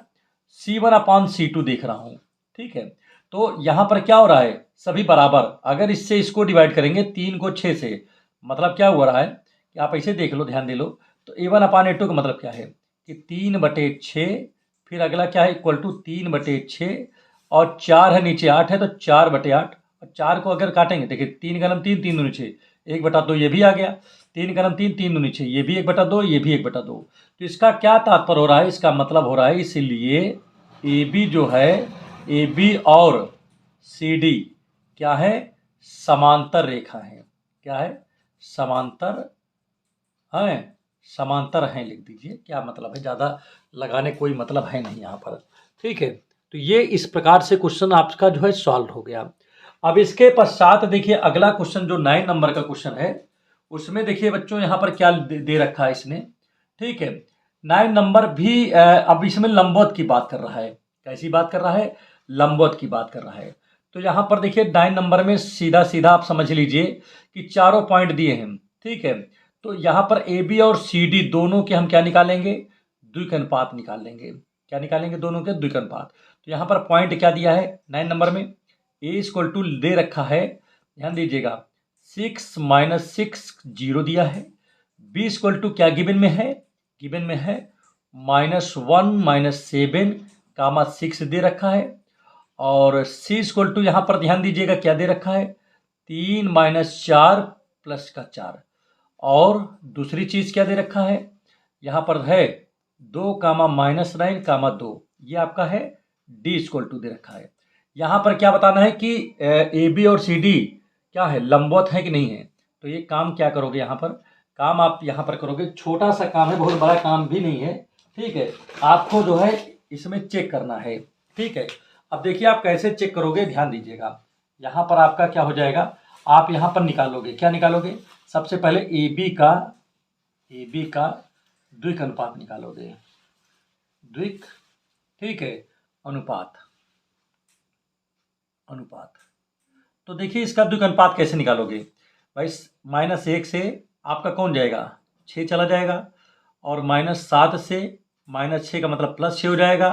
C1/C2 देख रहा हूँ। ठीक है, तो यहाँ पर क्या हो रहा है, सभी बराबर। अगर इससे इसको डिवाइड करेंगे 3 को 6 से, मतलब क्या हो रहा है कि आप ऐसे देख लो, ध्यान दे लो। तो A1/A2 का मतलब क्या है कि 3/6, फिर अगला क्या है इक्वल टू 3/6 और 4 है नीचे 8 है तो 4/8। और 4 को अगर काटेंगे देखिए 3 कलम 3 3 दूनी 6, 1/2 ये भी आ गया, 3 कलम 3 3 दूनी 6, ये भी 1/2 ये भी 1/2। तो इसका क्या तात्पर्य हो रहा है, इसका मतलब हो रहा है इसीलिए ए बी जो है, ए बी और सी डी क्या है, समांतर रेखा है। क्या है, समांतर है, समांतर हैं लिख दीजिए, क्या मतलब है, ज़्यादा लगाने कोई मतलब है नहीं यहाँ पर। ठीक है, तो ये इस प्रकार से क्वेश्चन आपका जो है सॉल्व हो गया। अब इसके पश्चात देखिए अगला क्वेश्चन जो 9 नंबर का क्वेश्चन है, उसमें देखिए बच्चों यहाँ पर क्या दे रखा है इसने। ठीक है, 9 नंबर भी अब इसमें लंबवत की बात कर रहा है। कैसी बात कर रहा है, लंबवत की बात कर रहा है। तो यहाँ पर देखिए 9 नंबर में सीधा सीधा आप समझ लीजिए कि चारों पॉइंट दिए हैं। ठीक है, तो यहाँ पर ए बी और सी डी दोनों के हम क्या निकालेंगे, द्विक अनुपात निकाल लेंगे। क्या निकालेंगे, दोनों के द्विक अनुपात। तो यहाँ पर पॉइंट क्या दिया है 9 नंबर में, ए इक्वल टू दे रखा है, ध्यान दीजिएगा 6 -6 0 दिया है। बी इक्वल टू क्या गिवन में है, गिवन में है -1 -7 कामा 6 दे रखा है। और सी इक्वल टू यहाँ पर ध्यान दीजिएगा क्या दे रखा है, 3 -4 प्लस का 4। और दूसरी चीज़ क्या दे रखा है, यहाँ पर है 2 कामा -9 कामा 2, ये आपका है डी इक्वल टू दे रखा है। यहाँ पर क्या बताना है कि ए बी और सी डी क्या है, लंबवत है कि नहीं है। तो ये काम क्या करोगे, यहाँ पर काम आप यहाँ पर करोगे, छोटा सा काम है, बहुत बड़ा काम भी नहीं है। ठीक है, आपको जो है इसमें चेक करना है। ठीक है, अब देखिए आप कैसे चेक करोगे, ध्यान दीजिएगा। यहाँ पर आपका क्या हो जाएगा, आप यहाँ पर निकालोगे, क्या निकालोगे, सबसे पहले ए बी का द्विक अनुपात निकालोगे, द्विक, ठीक है, अनुपात। तो देखिए इसका द्विक अनुपात कैसे निकालोगे भाई, -1 से आपका कौन जाएगा, 6 चला जाएगा, और -7 से -6 का मतलब +6 हो जाएगा,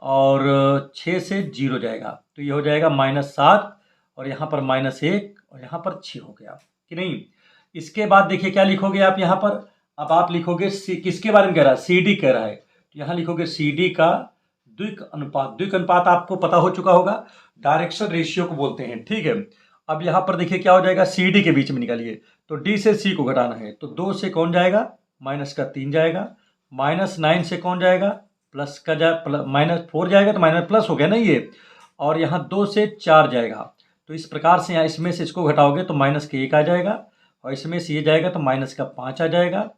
और 6 से 0 जाएगा, तो ये हो जाएगा -7 और यहाँ पर -1 और यहाँ पर 6 हो गया कि नहीं। इसके बाद देखिए क्या लिखोगे आप यहाँ पर, अब आप लिखोगे किसके बारे में कह रहा है, सी डी कह रहा है, तो यहाँ लिखोगे सी डी का द्विक अनुपात। द्विक अनुपात आपको पता हो चुका होगा, डायरेक्शन रेशियो को बोलते हैं, ठीक है। अब यहाँ पर देखिए क्या हो जाएगा, सी डी के बीच में निकालिए, तो डी से सी को घटाना है, तो 2 से कौन जाएगा, -3 जाएगा, -9 से कौन जाएगा, प्लस का -4 जाएगा, तो माइनस प्लस हो गया ना ये, और यहाँ 2 से 4 जाएगा, तो इस प्रकार से यहाँ इसमें से इसको घटाओगे तो -1 आ जाएगा, और इसमें से ये जाएगा तो -5 आ जाएगा,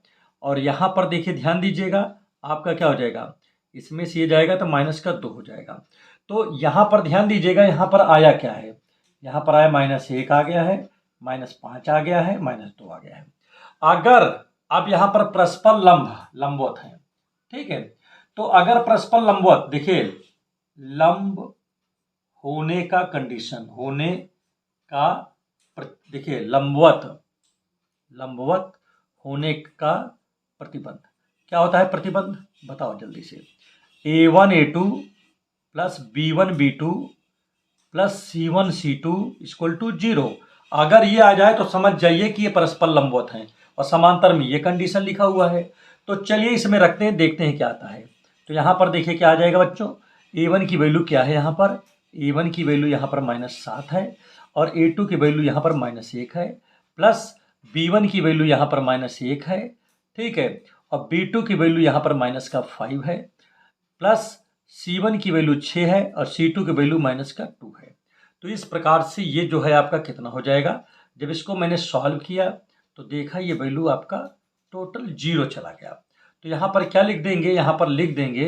और यहाँ पर देखिए ध्यान दीजिएगा आपका क्या हो जाएगा, इसमें से ये जाएगा तो -2 हो जाएगा। तो यहाँ पर ध्यान दीजिएगा, यहाँ पर आया क्या है, यहाँ पर आया -1 आ गया है, -5 आ गया है, -2 आ गया है। अगर अब यहाँ पर परस्पर लंबवत है, ठीक है, तो अगर परस्पर लंबवत, देखिए लंब होने का कंडीशन, होने का, देखिए लंबवत होने का प्रतिबंध क्या होता है, प्रतिबंध बताओ जल्दी से, A1 A2 plus B1 B2 plus C1 C2 equal to 0। अगर ये आ जाए तो समझ जाइए कि ये परस्पर लंबवत हैं, और समांतर में ये कंडीशन लिखा हुआ है। तो चलिए इसमें रखते हैं, देखते हैं क्या आता है। तो यहाँ पर देखिए क्या आ जाएगा बच्चों, A1 की वैल्यू क्या है, यहाँ पर A1 की वैल्यू यहाँ पर -7 है, और A2 की वैल्यू यहाँ पर -1 है, प्लस B1 की वैल्यू यहाँ पर -1 है, ठीक है, और B2 की वैल्यू यहाँ पर -5 है, प्लस C1 की वैल्यू 6 है, और C2 की वैल्यू -2 है। तो इस प्रकार से ये जो है आपका कितना हो जाएगा, जब इसको मैंने सॉल्व किया तो देखा ये वैल्यू आपका टोटल 0 चला गया। तो यहाँ पर क्या लिख देंगे, यहाँ पर लिख देंगे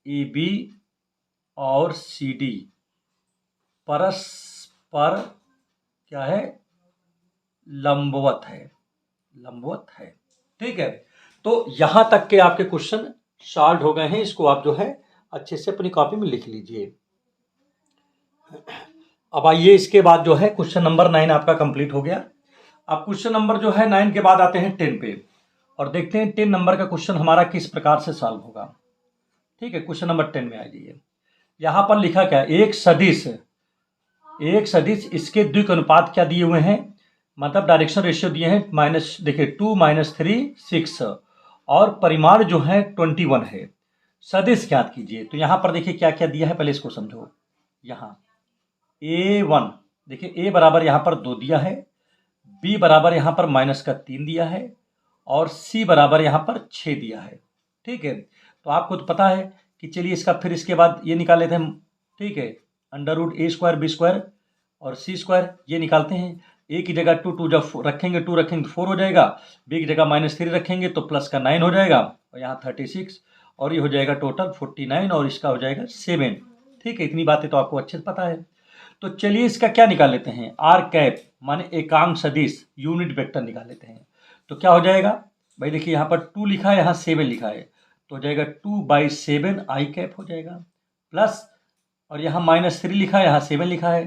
AB और CD परस्पर क्या है, लंबवत है, ठीक है। तो यहाँ तक के आपके क्वेश्चन सॉल्व हो गए हैं, इसको आप जो है अच्छे से अपनी कॉपी में लिख लीजिए। अब आइए इसके बाद जो है क्वेश्चन नंबर 9 आपका कंप्लीट हो गया। अब क्वेश्चन नंबर जो है 9 के बाद आते हैं 10 पे, और देखते हैं 10 नंबर का क्वेश्चन हमारा किस प्रकार से सॉल्व होगा, ठीक है। क्वेश्चन नंबर 10 में आ जाइए, यहाँ पर लिखा क्या है, एक सदिश इसके द्विक अनुपात क्या दिए हुए हैं, मतलब डायरेक्शन रेशियो दिए हैं, देखिए 2 -3 6, और परिमाण जो है 21 है। सदिश ज्ञात कीजिए। तो यहाँ पर देखिए क्या क्या दिया है, पहले इसको समझो। यहाँ A1 देखिए, A बराबर यहाँ पर 2 दिया है, B बराबर यहाँ पर -3 दिया है, और C बराबर यहाँ पर 6 दिया है, ठीक है। तो आपको तो पता है कि चलिए इसका फिर इसके बाद ये निकाल लेते हैं, ठीक है, √A² B² और C² ये निकालते हैं। A की जगह 2 जब रखेंगे 2 रखेंगे तो 4 हो जाएगा, B की जगह -3 रखेंगे तो प्लस का 9 हो जाएगा, और यहाँ 36, और ये हो जाएगा टोटल 49, और इसका हो जाएगा 7, ठीक है। इतनी बातें तो आपको अच्छे से पता है। तो चलिए इसका क्या निकाल लेते हैं, R माने एकांक सदिश यूनिट वेक्टर निकाल लेते हैं। तो क्या हो जाएगा भाई, देखिए यहाँ पर 2 लिखा है, यहाँ 7 लिखा है, तो हो जाएगा 2/7 I हो जाएगा, प्लस, और यहाँ -3 लिखा है, यहाँ 7 लिखा है,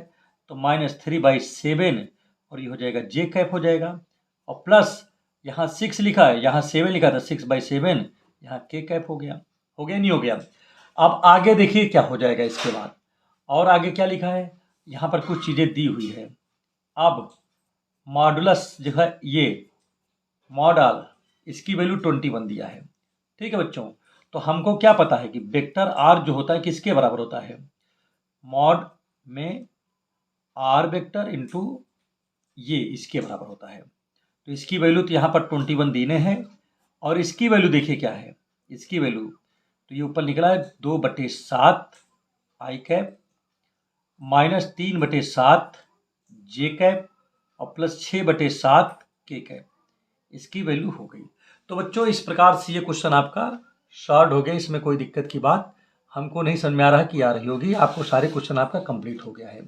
तो -3/7, और ये हो जाएगा J हो जाएगा, और प्लस यहाँ 6 लिखा है, यहाँ 7 लिखा था, 6/7, यहाँ K हो गया, नहीं हो गया। अब आगे देखिए क्या हो जाएगा इसके बाद, और आगे क्या लिखा है, यहाँ पर कुछ चीज़ें दी हुई है। अब मॉडुलस जो है, ये मॉडल, इसकी वैल्यू 21 दिया है, ठीक है बच्चों। तो हमको क्या पता है कि वेक्टर R जो होता है किसके बराबर होता है, मॉड में R वेक्टर इंटू ये इसके बराबर होता है। तो इसकी वैल्यू तो यहाँ पर 21 देने हैं, और इसकी वैल्यू देखिए क्या है, इसकी वैल्यू तो ये ऊपर निकला है 2/7 I -3/7 J और प्लस 6/7 K, इसकी वैल्यू हो गई। तो बच्चों इस प्रकार से ये क्वेश्चन आपका सॉल्व हो गया, इसमें कोई दिक्कत की बात हमको नहीं समझ में आ रहा कि आ रही होगी, आपको सारे क्वेश्चन आपका कंप्लीट हो गया है,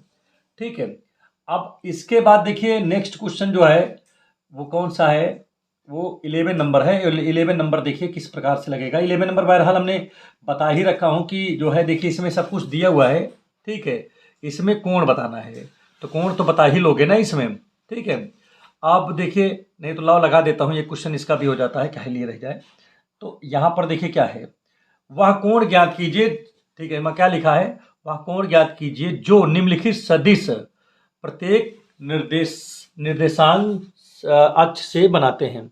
ठीक है। अब इसके बाद देखिए नेक्स्ट क्वेश्चन जो है वो कौन सा है, वो 11 नंबर है। 11 नंबर देखिए किस प्रकार से लगेगा। 11 नंबर बहरहाल हमने बता ही रखा हूँ कि जो है देखिए इसमें सब कुछ दिया हुआ है, ठीक है। इसमें कोण बताना है, तो कोण तो बता ही लोगे ना इसमें, ठीक है। अब देखिए, नहीं तो लाओ लगा देता हूँ, ये क्वेश्चन इसका भी हो जाता है, कहे लिए रह जाए। तो यहाँ पर देखिए क्या है, वह कोण ज्ञात कीजिए ठीक है, मैं क्या लिखा है, वह कोण ज्ञात कीजिए जो निम्नलिखित सदिश प्रत्येक निर्देशांक अक्ष से बनाते हैं।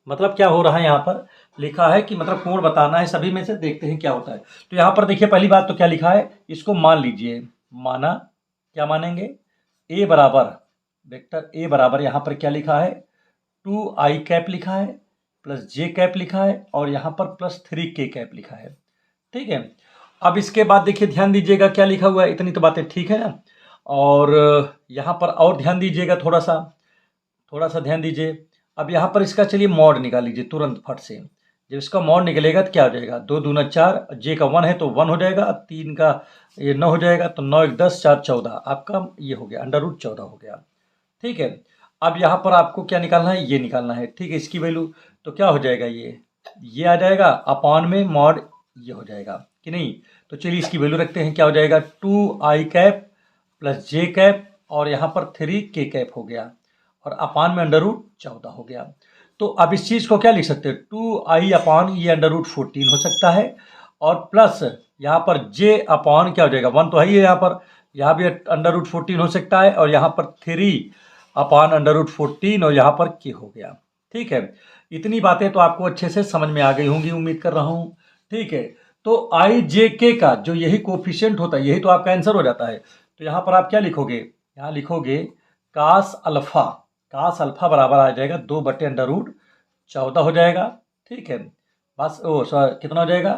मतलब क्या हो रहा है, यहाँ पर लिखा है कि मतलब कोण बताना है सभी में से, देखते हैं क्या होता है। तो यहाँ पर देखिए पहली बात तो क्या लिखा है, इसको मान लीजिए, माना, क्या मानेंगे, ए बराबर, वेक्टर ए बराबर यहाँ पर क्या लिखा है, 2i कैप लिखा है, प्लस जे कैप लिखा है, और यहाँ पर प्लस 3k कैप लिखा है। ठीक है, अब इसके बाद देखिए ध्यान दीजिएगा क्या लिखा हुआ है, इतनी तो बातें ठीक है ना। और यहाँ पर और ध्यान दीजिएगा, थोड़ा सा ध्यान दीजिए। अब यहाँ पर इसका चलिए मॉड निकाल लीजिए तुरंत फट से। जब इसका मॉड निकलेगा तो क्या हो जाएगा, 2 दूना 4, जे का 1 है तो 1 हो जाएगा, 3 का ये 9 हो जाएगा, तो 9 1 10 4 14, आपका ये हो गया √14 हो गया। ठीक है, अब यहाँ पर आपको क्या निकालना है, ये निकालना है। ठीक है, इसकी वैल्यू तो क्या हो जाएगा, ये आ जाएगा अपॉन में मॉड ये हो जाएगा कि नहीं। तो चलिए इसकी वैल्यू रखते हैं, क्या हो जाएगा, 2i कैप प्लस जे कैप, और यहाँ पर 3k कैप हो गया, और अपान में √14 हो गया। तो अब इस चीज़ को क्या लिख सकते हैं, 2i अपॉन ये √14 हो सकता है, और प्लस यहाँ पर j अपॉन क्या हो जाएगा, 1 तो है ही है, यहाँ भी √14 हो सकता है, और यहाँ पर 3 अपॉन √14, और यहाँ पर k हो गया। ठीक है, इतनी बातें तो आपको अच्छे से समझ में आ गई होंगी, उम्मीद कर रहा हूँ। ठीक है, तो i j k का जो यही कोफिशिएंट होता है, यही तो आपका आंसर हो जाता है। तो यहाँ पर आप क्या लिखोगे, यहाँ लिखोगे कास अल्फा बराबर आ जाएगा 2/√14 हो जाएगा। ठीक है, बस कितना हो जाएगा,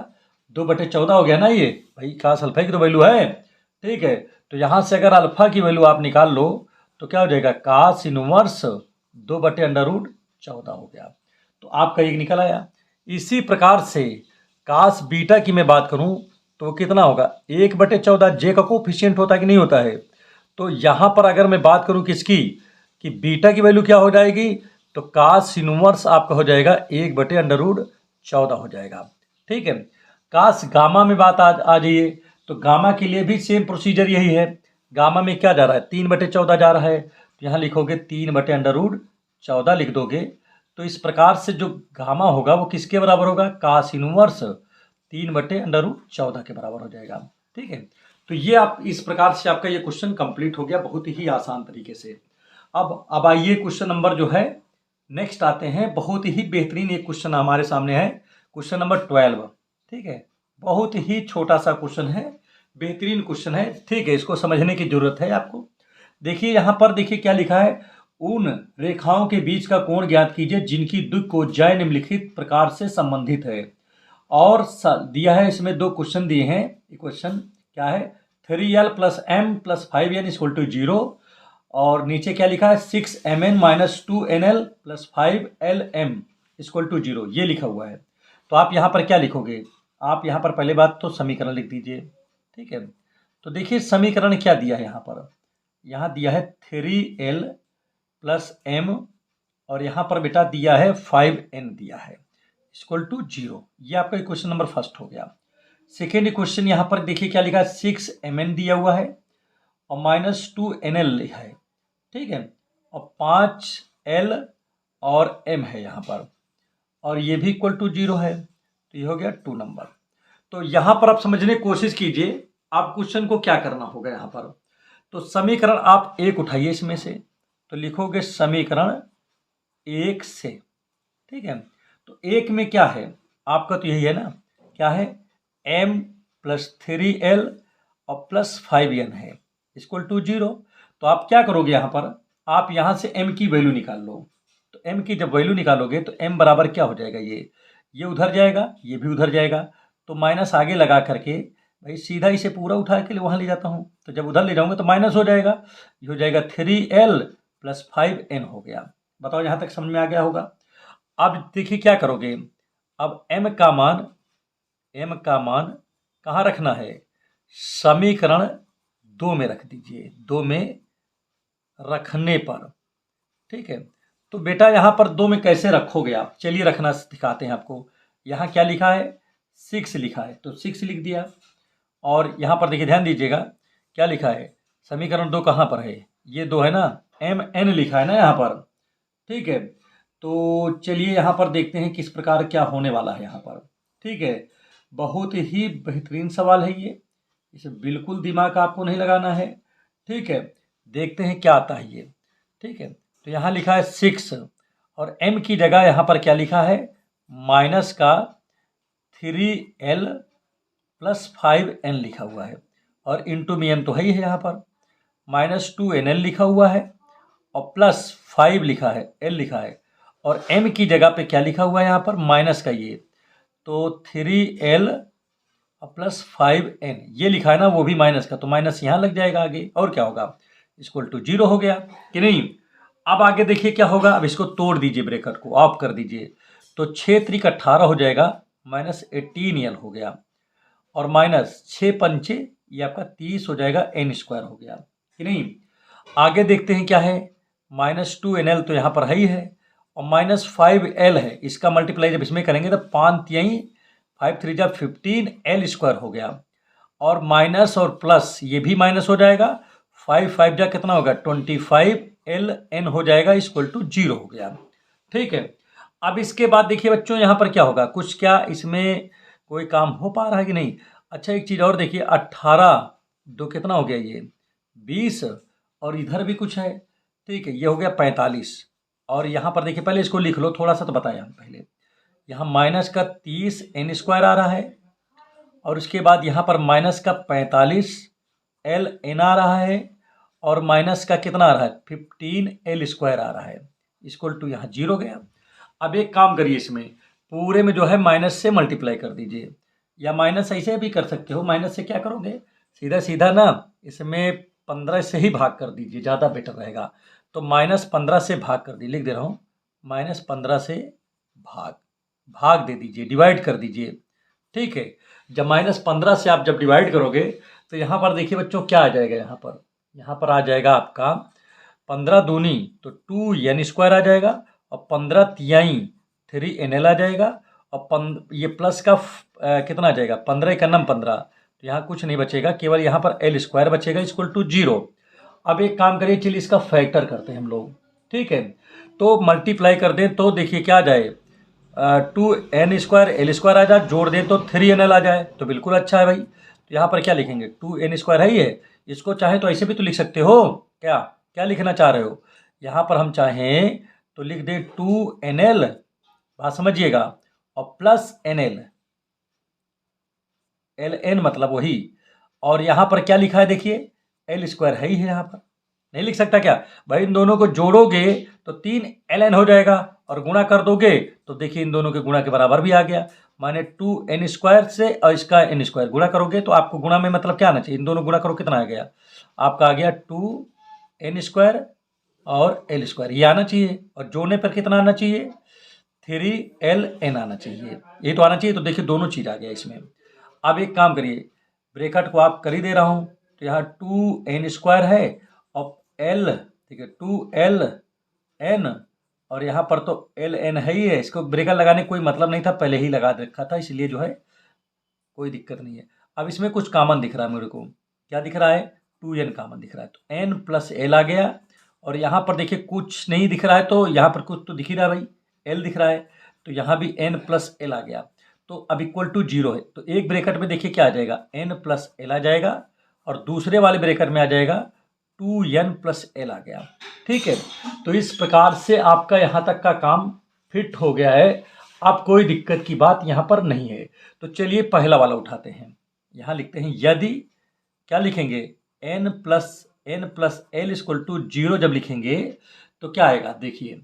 2/14 हो गया ना, ये भाई कास अल्फा की तो वैल्यू है। ठीक है, तो यहाँ से अगर अल्फा की वैल्यू आप निकाल लो तो क्या हो जाएगा, कास इनवर्स 2/√14 हो गया। तो आपका एक निकल आया। इसी प्रकार से कास बीटा की मैं बात करूं तो कितना होगा, 1/14, जे का कोफिशिएंट होता है कि नहीं होता है। तो यहाँ पर अगर मैं बात करूं किसकी, कि बीटा की वैल्यू क्या हो जाएगी, तो कास इनवर्स आपका हो जाएगा 1/√14 हो जाएगा। ठीक है, कास गामा में बात आ जाइए, तो गामा के लिए भी सेम प्रोसीजर यही है। गामा में क्या जा रहा है, 3/14 जा रहा है, तो यहाँ लिखोगे 3/√14 लिख दोगे। तो इस प्रकार से जो गामा होगा वो किसके बराबर होगा, कास इनवर्स 3/√14 के बराबर हो जाएगा। ठीक है, तो ये आप इस प्रकार से आपका ये क्वेश्चन कंप्लीट हो गया बहुत ही आसान तरीके से। अब आइए क्वेश्चन नंबर जो है नेक्स्ट आते हैं, बहुत ही बेहतरीन एक क्वेश्चन हमारे सामने है, क्वेश्चन नंबर 12। ठीक है, बहुत ही छोटा सा क्वेश्चन है, बेहतरीन क्वेश्चन है। ठीक है, इसको समझने की जरूरत है आपको। देखिए यहाँ पर देखिए क्या लिखा है, उन रेखाओं के बीच का कोण ज्ञात कीजिए जिनकी दिक्कोज्याय निम्नलिखित प्रकार से संबंधित है। और दिया है, इसमें 2 क्वेश्चन दिए हैं। क्वेश्चन क्या है, 3l + m + 5n = 0, और नीचे क्या लिखा है, 6mn - 2nl + 5lm = 0, ये लिखा हुआ है। तो आप यहाँ पर क्या लिखोगे, आप यहाँ पर पहले बात तो समीकरण लिख दीजिए। ठीक है, तो देखिए समीकरण क्या दिया है यहाँ दिया है 3l + m, और यहाँ पर बेटा दिया है 5n दिया है = 0। ये आपका क्वेश्चन नंबर फर्स्ट हो गया। सेकेंड क्वेश्चन यहाँ पर देखिए क्या लिखा है, 6mn दिया हुआ है और -2nl लिखा है। ठीक है, और 5l और m है यहाँ पर, और ये भी =0 है, तो ये हो गया 2 नंबर। तो यहाँ पर आप समझने की कोशिश कीजिए, आप क्वेश्चन को क्या करना होगा यहाँ पर। तो समीकरण आप एक उठाइए इसमें से, तो लिखोगे समीकरण 1 से। ठीक है, तो 1 में क्या है आपका, तो यही है ना, क्या है, m + 3l और +5n है =0। तो आप क्या करोगे यहाँ पर, आप यहाँ से m की वैल्यू निकाल लो। तो m की जब वैल्यू निकालोगे तो m बराबर क्या हो जाएगा, ये उधर जाएगा, ये भी उधर जाएगा, तो माइनस आगे लगा करके भाई सीधा इसे पूरा उठा के वहाँ ले जाता हूँ, तो जब उधर ले जाऊँगा तो माइनस हो जाएगा, ये हो जाएगा 3l + 5n हो गया। बताओ यहाँ तक समझ में आ गया होगा। अब देखिए क्या करोगे, अब m का मान कहाँ रखना है, समीकरण 2 में रख दीजिए, 2 में रखने पर। ठीक है, तो बेटा यहाँ पर 2 में कैसे रखोगे आप, चलिए रखना दिखाते हैं आपको। यहाँ क्या लिखा है, 6 लिखा है, तो 6 लिख दिया। और यहाँ पर देखिए ध्यान दीजिएगा क्या लिखा है, समीकरण 2 कहाँ पर है, ये 2 है ना, mn लिखा है ना यहाँ पर। ठीक है, तो चलिए यहाँ पर देखते हैं किस प्रकार क्या होने वाला है यहाँ पर। ठीक है, बहुत ही बेहतरीन सवाल है ये, इसमें बिल्कुल दिमाग आपको नहीं लगाना है, ठीक है। देखते हैं क्या आता है ये, ठीक है। तो यहाँ लिखा है 6 और m की जगह यहाँ पर क्या लिखा है, माइनस का 3l प्लस 5n लिखा हुआ है, और इंटू में n तो है ही है, यहाँ पर -2nl लिखा हुआ है और प्लस 5 लिखा है, l लिखा है, और m की जगह पे क्या लिखा हुआ है यहाँ पर, माइनस का ये, तो 3l प्लस 5n ये लिखा है ना, वो भी माइनस का, तो माइनस यहाँ लग जाएगा आगे, और क्या होगा, इक्वल टू 0 हो गया कि नहीं। अब आगे देखिए क्या होगा, अब इसको तोड़ दीजिए, ब्रैकेट को ऑफ कर दीजिए, तो 6 3 18 हो जाएगा, -18l हो गया, और माइनस 6 पंचे ये आपका 30 हो जाएगा, n² हो गया कि नहीं। आगे देखते हैं क्या है, -2nl तो यहाँ पर है ही है, और -5l है, इसका मल्टीप्लाई जब इसमें करेंगे तो 5 तिहाई 5 3 जा 15l² हो गया, और माइनस और प्लस ये भी माइनस हो जाएगा, 5 5 जा कितना होगा 25ln हो जाएगा, इक्वल टू 0 हो गया, ठीक है। अब इसके बाद देखिए बच्चों यहाँ पर क्या होगा, कुछ क्या इसमें कोई काम हो पा रहा है कि नहीं। अच्छा एक चीज़ और देखिए, 18 दो कितना हो गया ये 20, और इधर भी कुछ है, ठीक है, ये हो गया 45, और यहाँ पर देखिए पहले इसको लिख लो, थोड़ा सा तो बताया हम पहले, यहाँ माइनस का 30n² आ रहा है, और उसके बाद यहाँ पर माइनस का 45ln आ रहा है, और माइनस का कितना आ रहा है 15l² आ रहा है, इक्वल टू यहाँ 0 गया। अब एक काम करिए, इसमें पूरे में जो है माइनस से मल्टीप्लाई कर दीजिए, या माइनस ऐसे भी कर सकते हो, माइनस से क्या करोगे, सीधा सीधा ना इसमें 15 से ही भाग कर दीजिए, ज़्यादा बेटर रहेगा। तो -15 से भाग कर दीजिए, लिख दे रहा हूँ, -15 से भाग दे दीजिए, डिवाइड कर दीजिए, ठीक है। जब -15 से आप जब डिवाइड करोगे तो यहाँ पर देखिए बच्चों क्या आ जाएगा, यहाँ पर आ जाएगा आपका 15 दूनी तो 2n² आ जाएगा, और 15 तिहाई 3nl आ जाएगा, और ये प्लस का कितना आ जाएगा 15 1 15, तो यहाँ कुछ नहीं बचेगा, केवल यहाँ पर l² बचेगा, इक्वल टू 0। अब एक काम करिए, चलिए इसका फैक्टर करते हैं हम लोग, ठीक है। तो मल्टीप्लाई कर दें तो देखिए क्या आ जाए, 2n² l² आ जाए, जोड़ दें तो 3nl आ जाए, तो बिल्कुल अच्छा है भाई। तो यहाँ पर क्या लिखेंगे, 2n² है ही है, इसको चाहे तो ऐसे भी तो लिख सकते हो, क्या क्या लिखना चाह रहे हो, यहाँ पर हम चाहें तो लिख दें 2nl, बात समझिएगा, और प्लस nl, ln मतलब वही, और यहाँ पर क्या लिखा है देखिए, l² है ही है, यहाँ पर नहीं लिख सकता क्या भाई, इन दोनों को जोड़ोगे तो 3ln हो जाएगा, और गुणा कर दोगे तो देखिए इन दोनों के गुणा के बराबर भी आ गया, माने 2n² से और इसका n² गुणा करोगे तो आपको गुणा में मतलब क्या आना चाहिए, इन दोनों गुणा करो कितना आ गया, आपका आ गया 2n² और l² ये आना चाहिए, और जोड़ने पर कितना आना चाहिए 3ln आना चाहिए, ये तो आना चाहिए। तो देखिए दोनों चीज़ आ गया इसमें। अब एक काम करिए, ब्रैकेट को आप कर ही दे रहा हूँ, तो यहाँ 2n² है, और l, ठीक है 2ln, और यहाँ पर तो ln है ही है, इसको ब्रेकर लगाने कोई मतलब नहीं था, पहले ही लगा रखा था, इसलिए जो है कोई दिक्कत नहीं है। अब इसमें कुछ कॉमन दिख रहा है मेरे को, क्या दिख रहा है 2n कॉमन दिख रहा है, तो n प्लस l आ गया, और यहाँ पर देखिए कुछ नहीं दिख रहा है, तो यहाँ पर कुछ तो दिख ही रहा है भाई, l दिख रहा है, तो यहाँ भी n प्लस l आ गया, तो अब इक्वल टू 0 है, तो एक ब्रैकेट में देखिए क्या आ जाएगा n प्लस l आ जाएगा, और दूसरे वाले ब्रैकेट में आ जाएगा 2n प्लस l आ गया, ठीक है। तो इस प्रकार से आपका यहाँ तक का काम फिट हो गया है, अब कोई दिक्कत की बात यहाँ पर नहीं है। तो चलिए पहला वाला उठाते हैं, यहाँ लिखते हैं यदि, क्या लिखेंगे n plus l equal to 0 जब लिखेंगे तो क्या आएगा देखिए,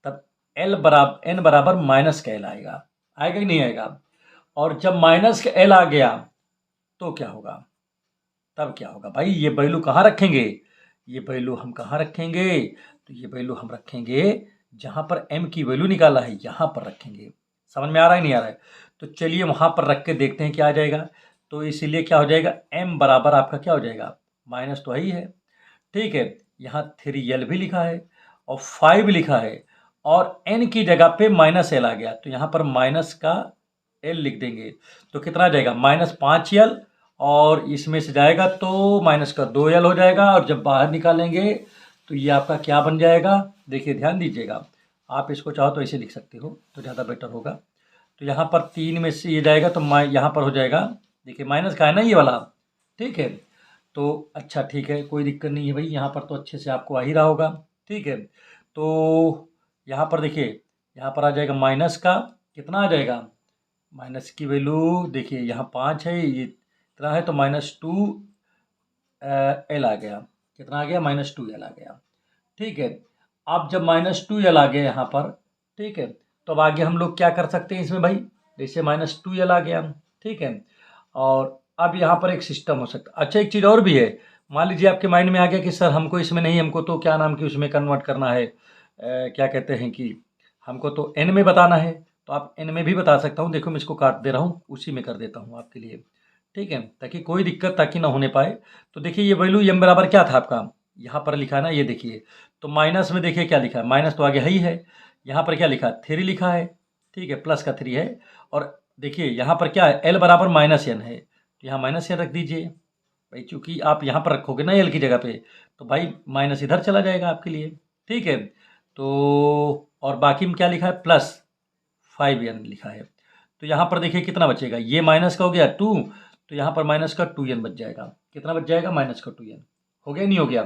तब n बराबर माइनस का l आएगा, आएगा कि नहीं आएगा, और जब माइनस का l आ गया तो क्या होगा, तब क्या होगा भाई, ये वैल्यू कहाँ रखेंगे, ये वैल्यू हम कहाँ रखेंगे, तो ये वैल्यू हम रखेंगे जहाँ पर m की वैल्यू निकाला है, यहाँ पर रखेंगे। समझ में आ रहा है नहीं आ रहा है, तो चलिए वहाँ पर रख के देखते हैं क्या आ जाएगा। तो इसीलिए क्या हो जाएगा, m बराबर आपका क्या हो जाएगा, माइनस तो ही है, ठीक है, यहाँ 3l भी लिखा है और 5 लिखा है, और n की जगह पे -l आ गया, तो यहाँ पर माइनस का l लिख देंगे, तो कितना आ जाएगा -5l, और इसमें से जाएगा तो माइनस का 2l हो जाएगा, और जब बाहर निकालेंगे तो ये आपका क्या बन जाएगा, देखिए ध्यान दीजिएगा, आप इसको चाहो तो ऐसे लिख सकते हो तो ज़्यादा बेटर होगा। तो यहाँ पर 3 में से ये जाएगा तो यहाँ पर हो जाएगा, देखिए माइनस का है ना ये वाला, ठीक है। तो अच्छा ठीक है, कोई दिक्कत नहीं है भाई, यहाँ पर तो अच्छे से आपको आ ही रहा होगा। ठीक है, तो यहाँ पर देखिए, यहाँ पर आ जाएगा माइनस का, कितना आ जाएगा, माइनस की वैल्यू देखिए यहाँ 5 है, ये इतना है, तो -2 एल आ गया। कितना आ गया, -2 एल आ गया। ठीक है, अब जब -2 एल आ गया यहाँ पर, ठीक है, तो अब आगे हम लोग क्या कर सकते हैं इसमें भाई, जैसे -2 एल आ गया। ठीक है, और अब यहाँ पर एक सिस्टम हो सकता है। अच्छा, एक चीज़ और भी है, मान लीजिए आपके माइंड में आ गया कि सर हमको इसमें नहीं, हमको तो क्या नाम कि उसमें कन्वर्ट करना है, क्या कहते हैं कि हमको तो एन में बताना है, तो आप एन में भी बता सकता हूँ। देखो मैं इसको काट दे रहा हूँ, उसी में कर देता हूँ आपके लिए। ठीक है, ताकि कोई दिक्कत ताकि ना होने पाए। तो देखिए ये वैल्यू एम बराबर क्या था आपका, यहाँ पर लिखा है ना, ये देखिए, तो माइनस में देखिए क्या लिखा है, माइनस तो आगे है ही है, यहाँ पर क्या लिखा है, 3 लिखा है। ठीक है, प्लस का 3 है, और देखिए यहाँ पर क्या है, एल बराबर -n है, तो यहाँ -n रख दीजिए भाई, चूंकि आप यहाँ पर रखोगे ना एल की जगह पे, तो भाई माइनस इधर चला जाएगा आपके लिए। ठीक है, तो और बाकी में क्या लिखा है, +5n लिखा है। तो यहाँ पर देखिए कितना बचेगा, ये माइनस का हो गया 2, तो यहाँ पर माइनस का 2n बच जाएगा। कितना बच जाएगा, माइनस का 2n। हो गया नहीं हो गया,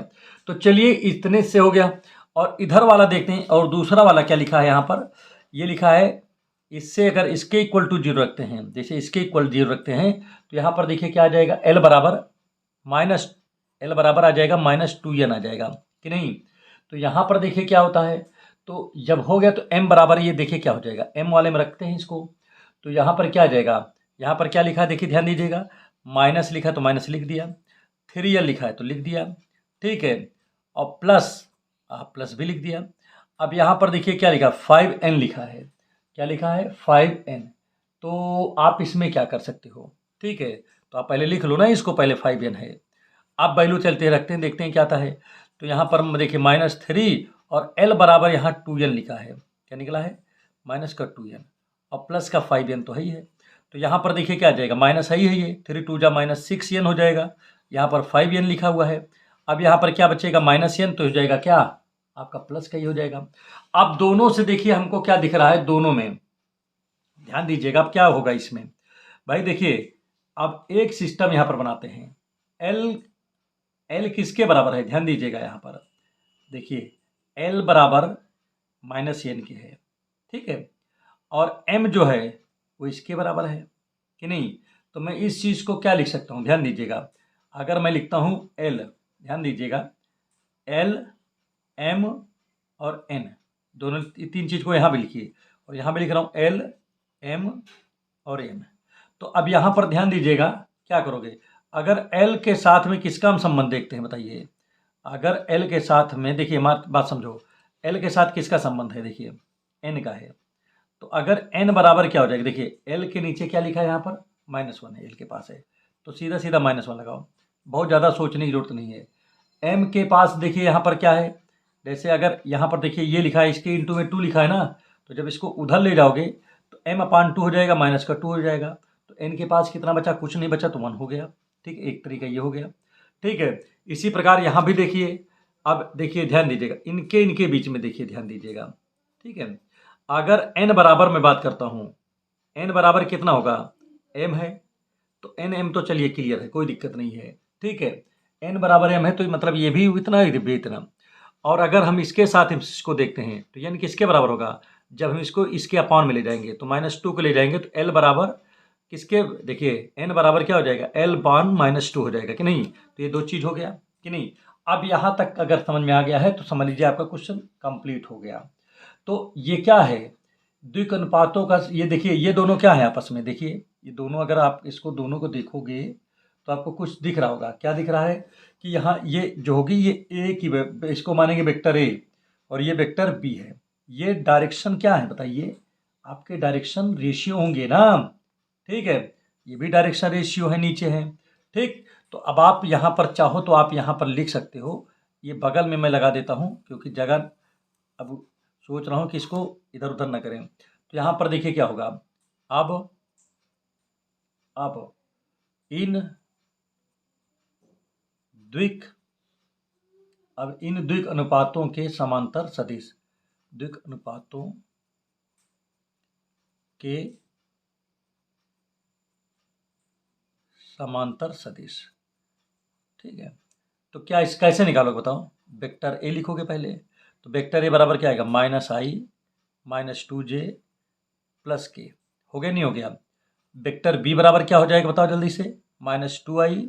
तो चलिए इतने से हो गया। और इधर वाला देखते हैं, और दूसरा वाला क्या लिखा है यहाँ पर, ये लिखा है, इससे अगर इसके इक्वल टू 0 रखते हैं, जैसे इसके इक्वल 0 रखते हैं, तो यहाँ पर देखिए क्या आ जाएगा, एल बराबर माइनस, एल बराबर आ जाएगा -2n आ जाएगा कि नहीं। तो यहाँ पर देखिए क्या होता है, तो जब हो गया तो m बराबर, ये देखिए क्या हो जाएगा, m वाले में रखते हैं इसको, तो यहाँ पर क्या आ जाएगा, यहाँ पर क्या लिखा है देखिए, ध्यान दीजिएगा, माइनस लिखा है तो माइनस लिख दिया, 3l लिखा है तो लिख दिया। ठीक है, और प्लस, प्लस भी लिख दिया। अब यहाँ पर देखिए क्या लिखा, 5n लिखा है, क्या लिखा है, 5n। तो आप इसमें क्या कर सकते हो, ठीक है, तो आप पहले लिख लो ना इसको, पहले 5n है। अब वैल्यू चलते रखते हैं, देखते हैं क्या आता है। तो यहाँ पर देखिए -3, और l बराबर यहाँ 2n लिखा है, क्या निकला है, माइनस का 2n, और प्लस का 5n तो है ही है। तो यहाँ पर देखिए क्या आ जाएगा, माइनस है ही है, ये 3 2 जा -6n हो जाएगा, यहाँ पर 5n लिखा हुआ है। अब यहाँ पर क्या बचेगा, -n, तो हो जाएगा क्या, आपका प्लस का ही हो जाएगा। अब दोनों से देखिए हमको क्या दिख रहा है, दोनों में ध्यान दीजिएगा, अब क्या होगा इसमें भाई, देखिए अब एक सिस्टम यहाँ पर बनाते हैं, एल एल किसके बराबर है, ध्यान दीजिएगा यहाँ पर, देखिए एल बराबर -n के है, ठीक है, और m जो है वो इसके बराबर है कि नहीं। तो मैं इस चीज़ को क्या लिख सकता हूँ, ध्यान दीजिएगा, अगर मैं लिखता हूँ l, ध्यान दीजिएगा, l, m और n, दोनों तीन चीज़ को यहाँ भी लिखिए, और यहाँ भी लिख रहा हूँ l, m और m। तो अब यहाँ पर ध्यान दीजिएगा, क्या करोगे, अगर l के साथ में किसका हम संबंध देखते हैं बताइए, अगर l के साथ में, देखिए हमारी बात समझो, l के साथ किसका संबंध है, देखिए n का है, तो अगर n बराबर क्या हो जाएगा, देखिए l के नीचे क्या लिखा है यहाँ पर, -1 है, l के पास है, तो सीधा सीधा -1 लगाओ, बहुत ज़्यादा सोचने की जरूरत नहीं है। m के पास देखिए यहाँ पर क्या है, जैसे अगर यहाँ पर देखिए ये लिखा है, इसके इंटू में 2 लिखा है ना, तो जब इसको उधर ले जाओगे तो m/2 हो जाएगा, माइनस का 2 हो जाएगा, तो n के पास कितना बचा, कुछ नहीं बचा, तो 1 हो गया। ठीक है, एक तरीका ये हो गया। ठीक है, इसी प्रकार यहाँ भी देखिए, अब देखिए ध्यान दीजिएगा, इनके इनके बीच में देखिए, ध्यान दीजिएगा। ठीक है, अगर n बराबर मैं बात करता हूँ, n बराबर कितना होगा, m है, तो n m तो चलिए क्लियर है, कोई दिक्कत नहीं है। ठीक है, n बराबर m है, तो मतलब ये भी इतना, ये भी इतना। और अगर हम इसके साथ इसको देखते हैं, तो यानी किसके बराबर होगा, जब हम इसको इसके अपॉन में ले जाएंगे, तो -2 को ले जाएंगे, तो l बराबर किसके, देखिए n बराबर क्या हो जाएगा, l/-2 हो जाएगा कि नहीं। तो ये दो चीज़ हो गया कि नहीं। अब यहाँ तक अगर समझ में आ गया है, तो समझ लीजिए आपका क्वेश्चन कंप्लीट हो गया। तो ये क्या है, द्विक अनुपातों का, ये देखिए ये दोनों क्या है आपस में, देखिए ये दोनों, अगर आप इसको दोनों को देखोगे तो आपको कुछ दिख रहा होगा, क्या दिख रहा है कि यहाँ ये जो होगी, ये ए की, इसको मानेंगे वेक्टर ए, और ये वेक्टर बी है। ये डायरेक्शन क्या है बताइए, आपके डायरेक्शन रेशियो होंगे ना। ठीक है, ये भी डायरेक्शन रेशियो है, नीचे है। ठीक, तो अब आप यहाँ पर चाहो तो आप यहाँ पर लिख सकते हो, ये बगल में मैं लगा देता हूँ, क्योंकि जगह अब सोच रहा हूँ कि इसको इधर उधर ना करें। तो यहाँ पर देखिए क्या होगा, अब इन द्विक अब इन द्विक अनुपातों के समांतर सदिश, द्विक अनुपातों के समांतर सदिश, ठीक है। तो क्या इस कैसे निकालोगे बताओ? वेक्टर ए लिखोगे पहले, तो वेक्टर ए बराबर क्या आएगा? -i-2j प्लस के। हो गया नहीं हो गया? वेक्टर बी बराबर क्या हो जाएगा बताओ जल्दी से? -2i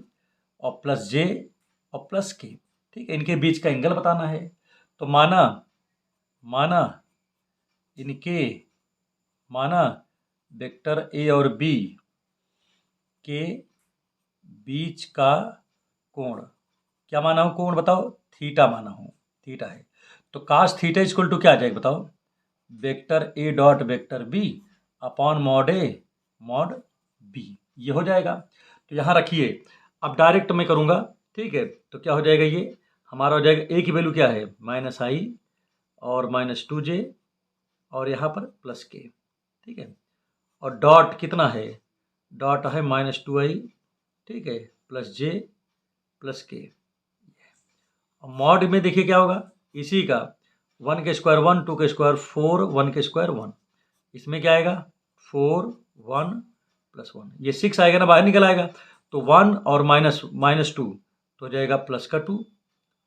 और प्लस जे और प्लस के। ठीक है, इनके बीच का एंगल बताना है। तो माना वेक्टर ए और बी के बीच का कोण, क्या माना हूँ कोण बताओ? थीटा माना हूँ, थीटा है। तो कास थीटा इक्वल टू क्या आ जाएगा बताओ? Vector A dot vector B upon mod A mod B, ये हो जाएगा। तो यहाँ रखिए, अब डायरेक्ट मैं करूँगा, ठीक है। तो क्या हो जाएगा? ये हमारा हो जाएगा, ए की वैल्यू क्या है? -i और -2j और यहाँ पर प्लस के, ठीक है। और डॉट कितना है? डॉट है -2i, ठीक है, प्लस जे प्लस के। मॉड में देखिए क्या होगा? इसी का 1 के स्क्वायर 1, 2 के स्क्वायर 4, 1 के स्क्वायर 1। इसमें क्या आएगा? 4 1 प्लस 1, ये 6 आएगा ना, बाहर निकल आएगा। तो 1 और -2 तो हो जाएगा प्लस का 2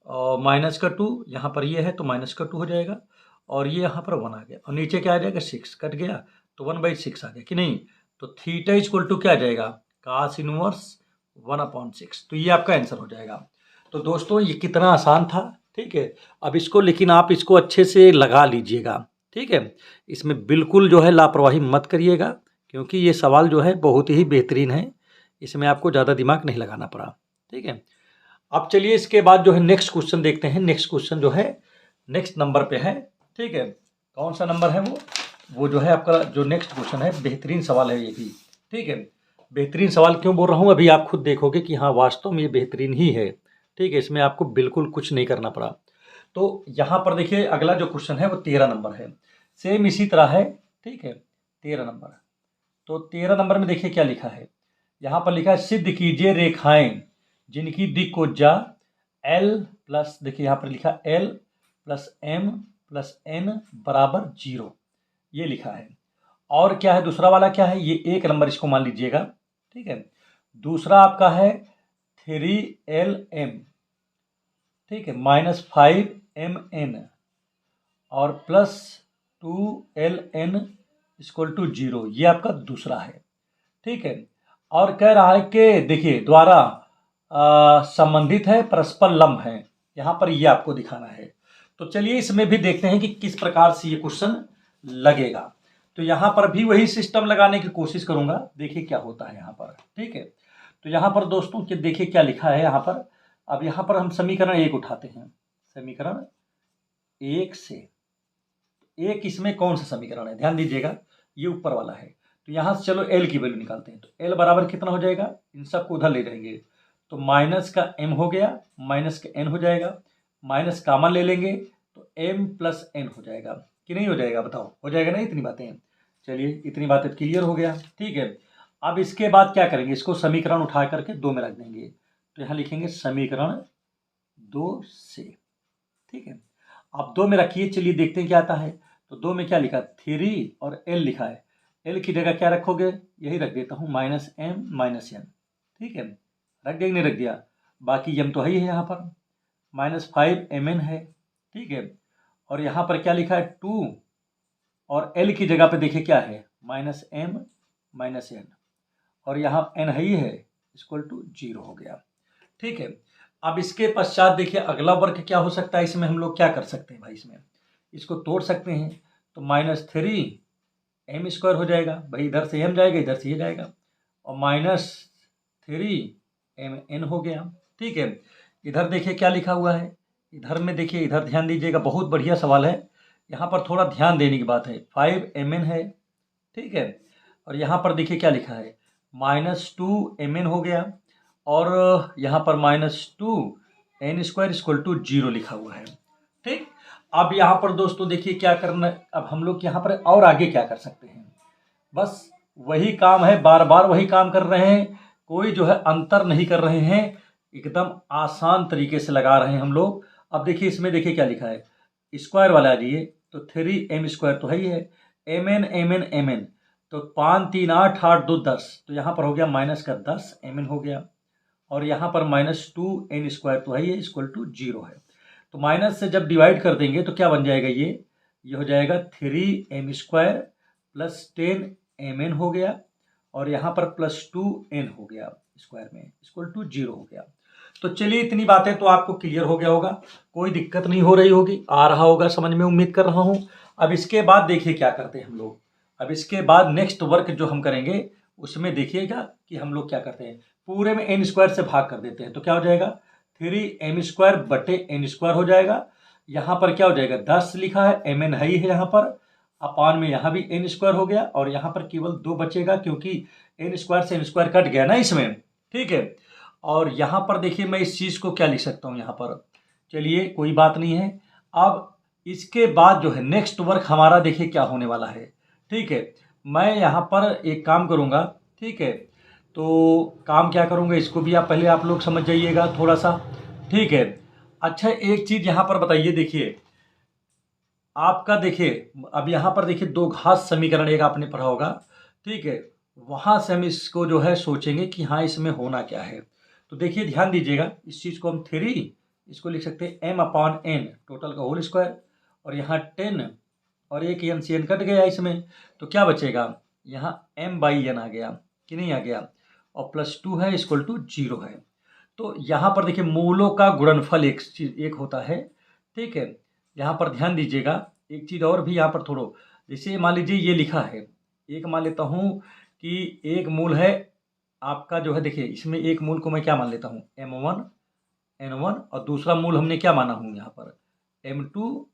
और माइनस का 2, यहाँ पर ये है तो माइनस का 2 हो जाएगा। और ये यहाँ पर 1 आ गया और नीचे क्या आ जाएगा? 6 कट गया तो 1/6 आ गया कि नहीं? तो थीटा इक्वल टू क्या आ जाएगा? cos inverse 1/6। तो ये आपका आंसर हो जाएगा। तो दोस्तों ये कितना आसान था, ठीक है। अब इसको, लेकिन आप इसको अच्छे से लगा लीजिएगा, ठीक है। इसमें बिल्कुल जो है लापरवाही मत करिएगा, क्योंकि ये सवाल जो है बहुत ही बेहतरीन है, इसमें आपको ज़्यादा दिमाग नहीं लगाना पड़ा, ठीक है। अब चलिए इसके बाद जो है नेक्स्ट क्वेश्चन देखते हैं। नेक्स्ट क्वेश्चन जो है नेक्स्ट नंबर पे है, ठीक है। कौन सा नंबर है वो जो है आपका जो नेक्स्ट क्वेश्चन है, बेहतरीन सवाल है ये भी, ठीक है। बेहतरीन सवाल क्यों बोल रहा हूँ, अभी आप खुद देखोगे कि हाँ वास्तव में ये बेहतरीन ही है, ठीक है। इसमें आपको बिल्कुल कुछ नहीं करना पड़ा। तो यहाँ पर देखिए अगला जो क्वेश्चन है वो 13 नंबर है, सेम इसी तरह है, ठीक है। 13 नंबर, तो 13 नंबर में देखिए क्या लिखा है। यहाँ पर लिखा है सिद्ध कीजिए रेखाएं जिनकी दिक्कोजा L प्लस, देखिए यहाँ पर लिखा L plus M plus N बराबर 0, ये लिखा है। और क्या है दूसरा वाला? क्या है ये? 1 नंबर इसको मान लीजिएगा, ठीक है। दूसरा आपका है 3LM, ठीक है, -5MN और प्लस 2LN इक्वल टू 0, ये आपका दूसरा है, ठीक है। और कह रहा है कि देखिए द्वारा संबंधित है, परस्पर लंब है, यहाँ पर ये आपको दिखाना है। तो चलिए इसमें भी देखते हैं कि किस प्रकार से ये क्वेश्चन लगेगा। तो यहाँ पर भी वही सिस्टम लगाने की कोशिश करूंगा, देखिए क्या होता है यहाँ पर, ठीक है। तो यहाँ पर दोस्तों कि देखिए क्या लिखा है यहाँ पर। अब यहाँ पर हम समीकरण 1 उठाते हैं, समीकरण 1 से। एक इसमें कौन सा समीकरण है ध्यान दीजिएगा, ये ऊपर वाला है। तो यहाँ से चलो L की वैल्यू निकालते हैं। तो L बराबर कितना हो जाएगा? इन सबको उधर ले जाएंगे तो माइनस का M हो गया, माइनस का N हो जाएगा, माइनस कॉमन ले लेंगे तो M प्लस N हो जाएगा कि नहीं हो जाएगा? बताओ, हो जाएगा ना? इतनी बातें, चलिए इतनी बातें क्लियर हो गया, ठीक है। अब इसके बाद क्या करेंगे? इसको समीकरण उठा करके 2 में रख देंगे। तो यहाँ लिखेंगे समीकरण 2 से, ठीक है। आप 2 में रखिए, चलिए देखते हैं क्या आता है। तो 2 में क्या लिखा? 3 और L लिखा है। L की जगह क्या रखोगे? यही रख देता हूँ -M-N, ठीक है। रख दिया नहीं रख दिया? बाकी M तो है ही है यहाँ पर, -5MN है, ठीक है। और यहाँ पर क्या लिखा है? 2 और L की जगह पे देखिए क्या है? -M-N और यहाँ N है ही है, इक्वल टू 0 हो गया, ठीक है। अब इसके पश्चात देखिए अगला वर्ग क्या हो सकता है। इसमें हम लोग क्या कर सकते हैं भाई? इसमें इसको तोड़ सकते हैं। तो -3M² हो जाएगा भाई, इधर से M जाएगा, इधर से ये जाएगा, और -3MN हो गया, ठीक है। इधर देखिए क्या लिखा हुआ है, इधर में देखिए, इधर ध्यान दीजिएगा, बहुत बढ़िया सवाल है। यहाँ पर थोड़ा ध्यान देने की बात है, 5MN है, ठीक है। और यहाँ पर देखिए क्या लिखा है, -2MN हो गया, और यहाँ पर -2N² इक्वल टू 0 लिखा हुआ है, ठीक। अब यहाँ पर दोस्तों देखिए क्या करना, अब हम लोग यहाँ पर और आगे क्या कर सकते हैं? बस वही काम है, बार बार वही काम कर रहे हैं, कोई जो है अंतर नहीं कर रहे हैं, एकदम आसान तरीके से लगा रहे हैं हम लोग। अब देखिए इसमें देखिए क्या लिखा है, स्क्वायर वाला दिए तो 3M² तो है ही है, MN तो 5 3 8 8 2 10, तो यहाँ पर हो गया -10MN हो गया, और यहाँ पर -2n² तो है, ये इक्वल टू 0 है। तो माइनस से जब डिवाइड कर देंगे तो क्या बन जाएगा, ये हो जाएगा 3m² प्लस 10mn हो गया, और यहाँ पर +2n हो गया स्क्वायर में, इक्वल टू 0 हो गया। तो चलिए इतनी बातें तो आपको क्लियर हो गया होगा, कोई दिक्कत नहीं हो रही होगी, आ रहा होगा समझ में, उम्मीद कर रहा हूँ। अब इसके बाद देखिए क्या करते हैं हम लोग। अब इसके बाद नेक्स्ट वर्क जो हम करेंगे उसमें देखिएगा कि हम लोग क्या करते हैं, पूरे में n² से भाग कर देते हैं। तो क्या हो जाएगा, 3m² बटे n² हो जाएगा। यहाँ पर क्या हो जाएगा, 10 लिखा है, mn है ही है यहाँ पर, अपान में यहाँ भी n² हो गया, और यहाँ पर केवल 2 बचेगा क्योंकि n² से n² कट गया ना इसमें, ठीक है। और यहाँ पर देखिए मैं इस चीज़ को क्या लिख सकता हूँ यहाँ पर, चलिए कोई बात नहीं है। अब इसके बाद जो है नेक्स्ट वर्क हमारा देखिए क्या होने वाला है, ठीक है। मैं यहाँ पर एक काम करूँगा, ठीक है। तो काम क्या करूँगा इसको भी आप पहले आप लोग समझ जाइएगा थोड़ा सा, ठीक है। अच्छा एक चीज़ यहाँ पर बताइए, देखिए आपका देखिए अब यहाँ पर देखिए दो घात समीकरण एक आपने पढ़ा होगा, ठीक है। वहाँ से हम इसको जो है सोचेंगे कि हाँ इसमें होना क्या है। तो देखिए ध्यान दीजिएगा, इस चीज़ को हम 3 इसको लिख सकते हैं m/n टोटल का होल स्क्वायर, और यहाँ 10 और एक n से n कट गया इसमें, तो क्या बचेगा, यहाँ m/n आ गया कि नहीं आ गया, और +2 है इक्वल टू 0 है। तो यहाँ पर देखिए मूलों का गुणनफल एक होता है, ठीक है। यहाँ पर ध्यान दीजिएगा, एक चीज़ और भी यहाँ पर थोड़ा, जैसे मान लीजिए ये लिखा है, एक मान लेता हूँ कि एक मूल है आपका जो है, देखिए इसमें एक मूल को मैं क्या मान लेता हूँ, m1 n1, और दूसरा मूल हमने क्या माना हूँ यहाँ पर m2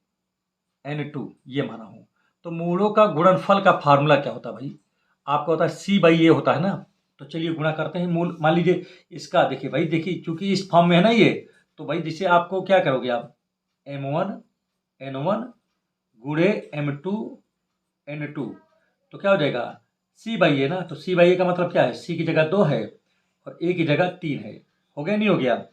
n2 ये माना हूँ। तो मूलों का गुणनफल का फार्मूला क्या होता है भाई, आपका होता है c/a होता है ना। तो चलिए गुणा करते हैं, मूल मान लीजिए इसका, देखिए भाई देखिए चूंकि इस फॉर्म में है ना ये, तो भाई जिसे आपको क्या करोगे आप, m1 n1 गुणे m2 n2, तो क्या हो जाएगा c/a ना। तो c/a का मतलब क्या है, c की जगह 2 है और a की जगह 3 है, हो गया नहीं हो गया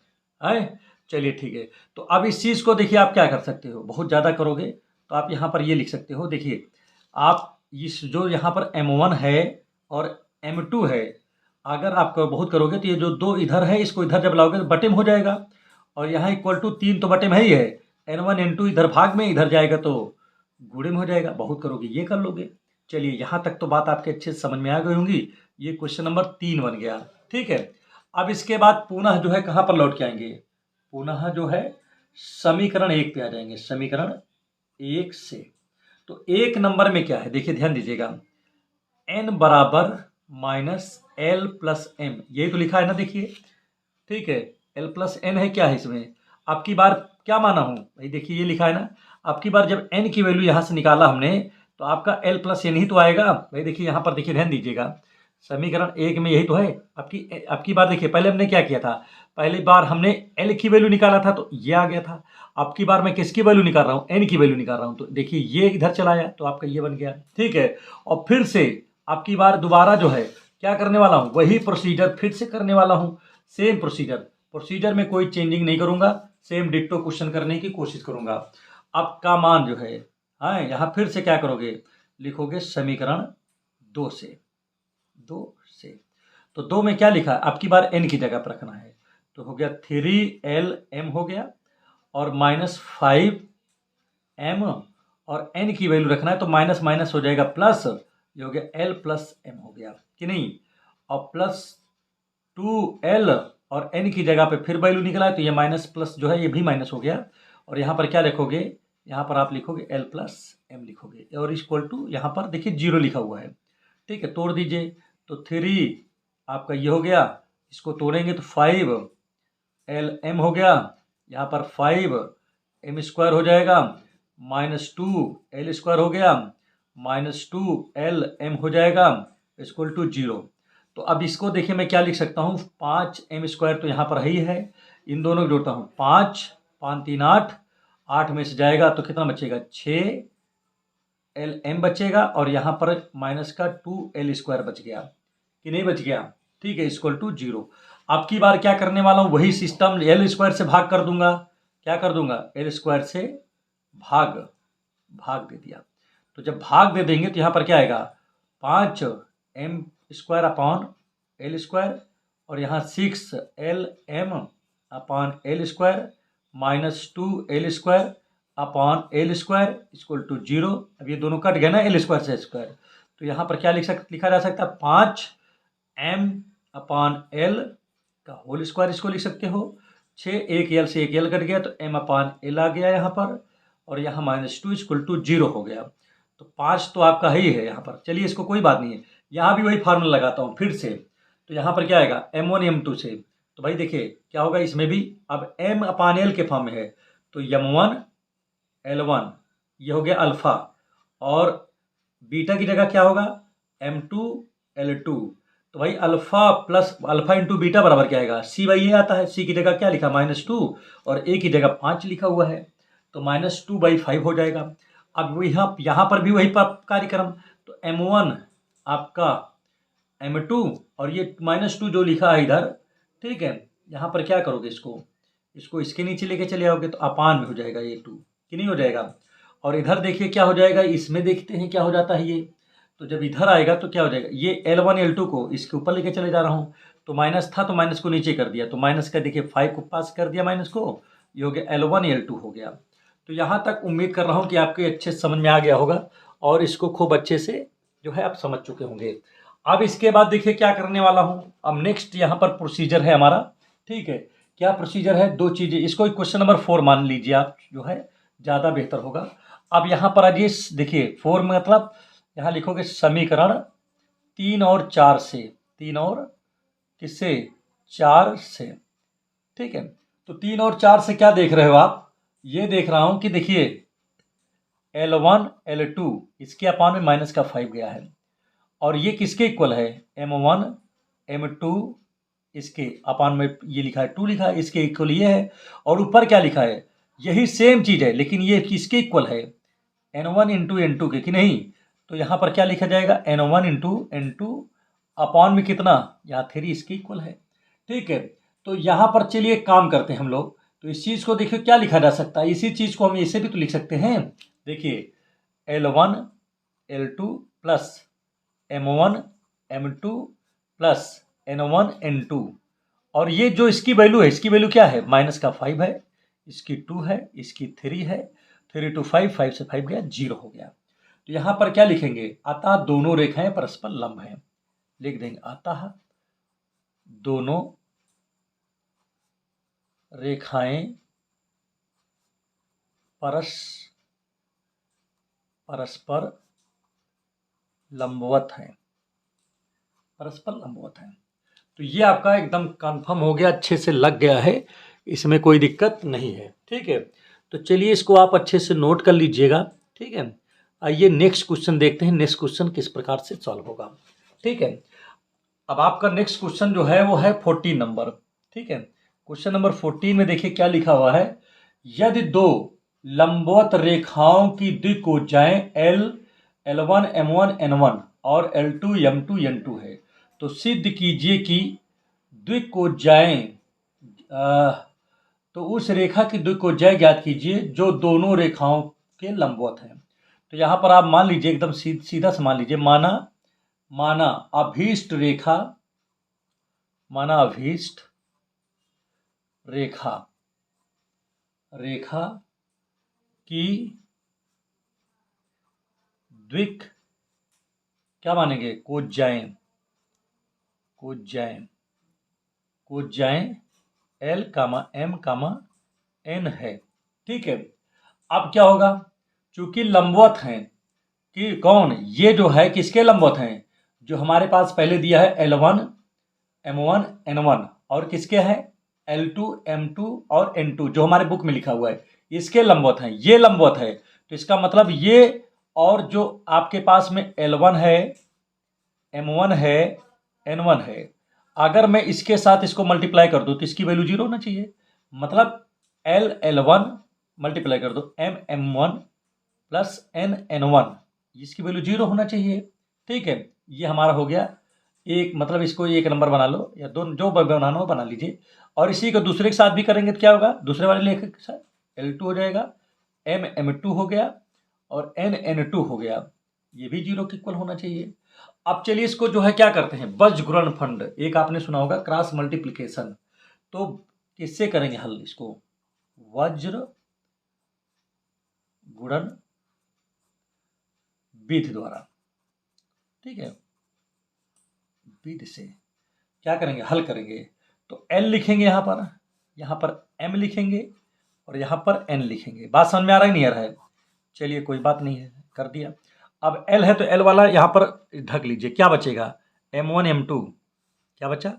है। चलिए ठीक है। तो अब इस चीज़ को देखिए आप क्या कर सकते हो, बहुत ज़्यादा करोगे तो आप यहाँ पर ये लिख सकते हो, देखिए आप इस जो यहाँ पर m1 है और m2 है, अगर आप बहुत करोगे तो ये जो 2 इधर है इसको इधर जब लाओगे तो बटे में हो जाएगा, और यहाँ इक्वल टू 3 तो बटे में ही है, n1 n2 इधर भाग में, इधर जाएगा तो गुणे में हो जाएगा, बहुत करोगे ये कर लोगे। चलिए यहाँ तक तो बात आपके अच्छे से समझ में आ गई होंगी, ये क्वेश्चन नंबर 3 बन गया, ठीक है। अब इसके बाद पुनः जो है कहाँ पर लौट के आएंगे, पुनः जो है समीकरण 1 पे आ जाएंगे, समीकरण 1 से। तो 1 नंबर में क्या है, देखिए ध्यान दीजिएगा, n बराबर -l + m, यही तो लिखा है ना, देखिए ठीक है, l + n है, क्या है इसमें, अब की बार क्या माना हूँ भाई, देखिए ये लिखा है ना, अब की बार जब n की वैल्यू यहाँ से निकाला हमने तो आपका l + n ही तो आएगा भाई। देखिए यहाँ पर देखिए ध्यान दीजिएगा, समीकरण 1 में यही तो है। आपकी बार देखिए पहले हमने क्या किया था, पहली बार हमने l की वैल्यू निकाला था तो ये आ गया था, अब की बार मैं किसकी वैल्यू निकाल रहा हूँ, n की वैल्यू निकाल रहा हूँ, तो देखिए ये इधर चला आया तो आपका ये बन गया, ठीक है। और फिर से आपकी बार दोबारा जो है क्या करने वाला हूँ, वही प्रोसीजर फिर से करने वाला हूँ, सेम प्रोसीजर में कोई चेंजिंग नहीं करूँगा, सेम डिट्टो क्वेश्चन करने की कोशिश करूँगा। अब का मान जो है, हाँ यहाँ फिर से क्या करोगे, लिखोगे समीकरण 2 से, 2 से। तो 2 में क्या लिखा है, अब की बार n की जगह पर रखना है, तो हो गया 3lm हो गया, और -5m, और n की वैल्यू रखना है तो माइनस माइनस हो जाएगा प्लस, ये हो गया l + m हो गया कि नहीं, और +2l, और n की जगह पे फिर वैल्यू निकला है तो ये माइनस प्लस जो है ये भी माइनस हो गया, और यहाँ पर क्या लिखोगे, यहाँ पर आप लिखोगे l + m लिखोगे, और इक्वल टू यहाँ पर देखिए 0 लिखा हुआ है, ठीक है। तोड़ दीजिए तो 3 आपका ये हो गया, इसको तोड़ेंगे तो 5lm हो गया, यहाँ पर 5m² हो जाएगा, -2l² हो गया, -2lm हो जाएगा, इक्वल टू 0। तो अब इसको देखिए मैं क्या लिख सकता हूँ, 5m² तो यहाँ पर ही है, इन दोनों को जोड़ता हूँ, 5 5 3 8, 8 में से जाएगा तो कितना बचेगा, 6lm बचेगा, और यहाँ पर माइनस का 2l² बच गया कि नहीं बच गया, ठीक है, इक्वल टू 0। अब की बार क्या करने वाला हूँ, वही सिस्टम, l² से भाग कर दूंगा, क्या कर दूंगा, l² से भाग दे दिया। तो जब भाग दे देंगे तो यहाँ पर क्या आएगा, 5m² अपॉन l², और यहाँ 6LM/L² -2L² इक्वल टू 0। अब ये दोनों कट गए ना L² से स्क्वायर, तो यहाँ पर क्या लिखा जा सकता है 5M/L का होल स्क्वायर इसको लिख सकते हो। 6 एक L से एक L कट गया तो M/L आ गया यहाँ पर, और यहाँ -2 इक्वल टू 0 हो गया। तो 5 तो आपका ही है यहाँ पर। चलिए इसको कोई बात नहीं है, यहाँ भी वही फार्मूला लगाता हूँ फिर से। तो यहाँ पर क्या आएगा M1 M2 से, तो भाई देखिए क्या होगा इसमें भी, अब M/L के फॉर्म में है तो M1 L1 ये हो गया अल्फा, और बीटा की जगह क्या होगा M2 L2। तो भाई alpha plus alpha into beta बराबर क्या आएगा C/A आता है। C की जगह क्या लिखा -2 और A की जगह 5 लिखा हुआ है, तो -2/5 हो जाएगा। अब यहाँ पर भी वही कार्यक्रम, तो M1 आपका M2 और ये -2 जो लिखा है इधर, ठीक है। यहाँ पर क्या करोगे इसको इसके नीचे लेके चले आओगे तो अपान में हो जाएगा ये 2 कि नहीं हो जाएगा। और इधर देखिए क्या हो जाएगा, इसमें देखते हैं क्या हो जाता है ये। तो जब इधर आएगा तो क्या हो जाएगा, ये L1 L2 को इसके ऊपर लेके चले जा रहा हूँ, तो माइनस था तो माइनस को नीचे कर दिया, तो माइनस का देखिए 5 को पास कर दिया माइनस को, ये हो गया L1 L2 हो गया। तो यहाँ तक उम्मीद कर रहा हूँ कि आपके अच्छे समझ में आ गया होगा और इसको खूब अच्छे से जो है आप समझ चुके होंगे। अब इसके बाद देखिए क्या करने वाला हूँ। अब नेक्स्ट यहाँ पर प्रोसीजर है हमारा, ठीक है। क्या प्रोसीजर है, दो चीज़ें, इसको क्वेश्चन नंबर 4 मान लीजिए आप, जो है ज़्यादा बेहतर होगा। अब यहाँ पर आइए देखिए 4 मतलब यहाँ लिखोगे समीकरण 3 और 4 से, 3 और किससे 4 से, ठीक है। तो 3 और 4 से क्या देख रहे हो आप, ये देख रहा हूँ कि देखिए L1 L2 इसके अपान में माइनस का 5 गया है, और ये किसके इक्वल है M1 M2 इसके अपान में ये लिखा है 2 लिखा है, इसके इक्वल ये है। और ऊपर क्या लिखा है, यही सेम चीज़ है लेकिन ये किसके इक्वल है N1 इंटू N2 के, कि नहीं। तो यहाँ पर क्या लिखा जाएगा N1 इंटू N2 अपान में कितना, यहाँ 3 इसके इक्वल है, ठीक है। तो यहाँ पर चलिए काम करते हैं हम लोग। तो इस चीज़ को देखिए क्या लिखा जा सकता है, इसी चीज़ को हम ऐसे भी तो लिख सकते हैं। देखिए L1 L2 plus M1 M2 plus N1 N2, और ये जो इसकी वैल्यू है, इसकी वैल्यू क्या है माइनस का 5 है, इसकी 2 है, इसकी 3 है, 3 to 5, 5 से 5 गया 0 हो गया। तो यहाँ पर क्या लिखेंगे, अतः दोनों रेखाएं परस्पर लंब हैं, लिख देंगे अतः दोनों रेखाएं परस्पर लंबवत हैं, परस्पर लंबवत हैं। तो ये आपका एकदम कंफर्म हो गया, अच्छे से लग गया है, इसमें कोई दिक्कत नहीं है, ठीक है। तो चलिए इसको आप अच्छे से नोट कर लीजिएगा, ठीक है। आइए नेक्स्ट क्वेश्चन देखते हैं, नेक्स्ट क्वेश्चन किस प्रकार से सॉल्व होगा, ठीक है। अब आपका नेक्स्ट क्वेश्चन जो है वो है 14 नंबर, ठीक है। क्वेश्चन नंबर 14 में देखिए क्या लिखा हुआ है, यदि दो लंबवत रेखाओं की द्विभुजाएं L1 M1 N1 और L2 M2 N2 है, तो सिद्ध कीजिए कि द्विभुजाएं, तो उस रेखा की द्विभुजाएं ज्ञात कीजिए जो दोनों रेखाओं के लंबवत हैं। तो यहाँ पर आप मान लीजिए एकदम सीधा से मान लीजिए, माना अभीष्ट रेखा, माना अभीष्ट रेखा की क्या मानेंगे कोजाएं L, M, N है, ठीक है। अब क्या होगा, चूंकि लंबवत हैं कि कौन, ये जो है किसके लंबवत हैं, जो हमारे पास पहले दिया है L1 M1 N1 और किसके है L2 M2 और N2 जो हमारे बुक में लिखा हुआ है, इसके लंबवत हैं, ये लंबवत है। तो इसका मतलब ये, और जो आपके पास में L1 है M1 है N1 है, अगर मैं इसके साथ इसको मल्टीप्लाई कर दूं तो इसकी वैल्यू 0 होना चाहिए। मतलब L1 मल्टीप्लाई कर दो M1 प्लस N1, इसकी वैल्यू 0 होना चाहिए, ठीक है। ये हमारा हो गया एक, मतलब इसको एक नंबर बना लो या दो, जो बनाना हो बना लीजिए। और इसी को दूसरे के साथ भी करेंगे तो क्या होगा, दूसरे वाले लेख के साथ L2 हो जाएगा, M M2 हो गया और N N2 हो गया, ये भी 0 के इक्वल होना चाहिए। अब चलिए इसको जो है क्या करते हैं, वज्र गुणनफंड, एक आपने सुना होगा क्रॉस मल्टीप्लिकेशन, तो किससे करेंगे हल इसको, वज्र गुणन विधि द्वारा, ठीक है, विधि से क्या करेंगे, हल करेंगे। तो L लिखेंगे यहाँ पर M लिखेंगे और यहाँ पर N लिखेंगे। बात समझ में आ रहा है नहीं आ रहा है? चलिए कोई बात नहीं है, कर दिया। अब L है तो L वाला यहाँ पर ढक लीजिए, क्या बचेगा, M1 M2, क्या बचा,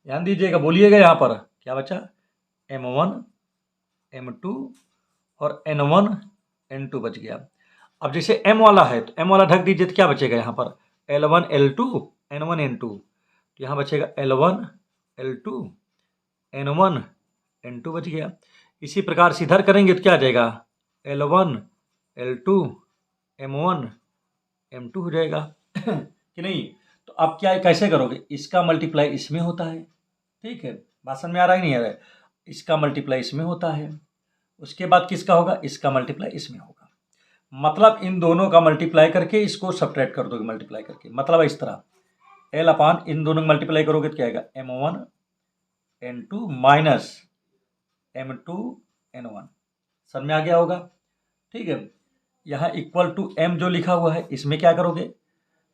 ध्यान दीजिएगा, बोलिएगा यहाँ पर क्या बचा, M1 M2 और N1 N2 बच गया। अब जैसे M वाला है तो M वाला ढक दीजिए, तो क्या बचेगा यहाँ पर L1 L2 N1 N2, तो यहाँ बचेगा L1 L2 N1 N2 बच गया। इसी प्रकार से इधर करेंगे तो क्या आ जाएगा, L1 L2 M1 M2 हो जाएगा कि नहीं। तो अब क्या कैसे करोगे, इसका मल्टीप्लाई इसमें होता है, ठीक है, बात समझ में आ रहा है नहीं आ रहा है, इसका मल्टीप्लाई इसमें होता है, उसके बाद किसका होगा, इसका मल्टीप्लाई इसमें होगा। मतलब इन दोनों का मल्टीप्लाई करके इसको सब्ट्रैक्ट कर दोगे, मल्टीप्लाई करके, मतलब इस तरह L अपान इन दोनों में मल्टीप्लाई करोगे तो क्या आएगा, M1 N2 minus M2 N1, समझ में आ गया होगा, ठीक है। यहाँ इक्वल टू M जो लिखा हुआ है इसमें क्या करोगे,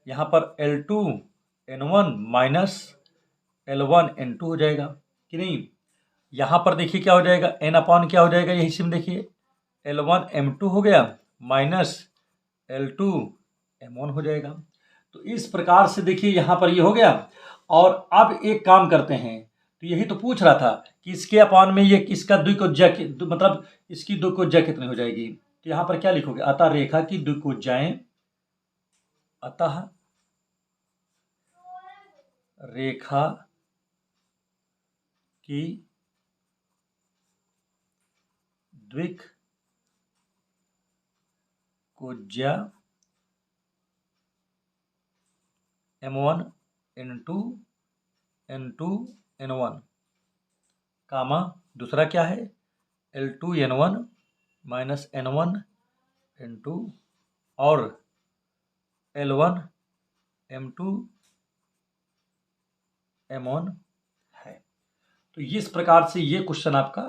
यहाँ पर L2 N1 minus L1 N2 हो जाएगा कि नहीं। यहाँ पर देखिए क्या हो जाएगा, N अपान क्या हो जाएगा, यही से देखिए L1 M2 हो गया माइनस L2 M1 हो जाएगा। तो इस प्रकार से देखिए यहाँ पर ये हो गया। और अब एक काम करते हैं, तो यही तो पूछ रहा था कि इसके अपान में ये किसका द्विकोज्या मतलब इसकी द्विकोज्या कितनी हो जाएगी। तो यहाँ पर क्या लिखोगे, अतः रेखा की द्विकोज्याएं, अतः रेखा की द्विकोज्या M1 N2 N2 N1 कामा दूसरा क्या है L2 N1 minus N1 N2 और L1 M2 M1 है। तो इस प्रकार से ये क्वेश्चन आपका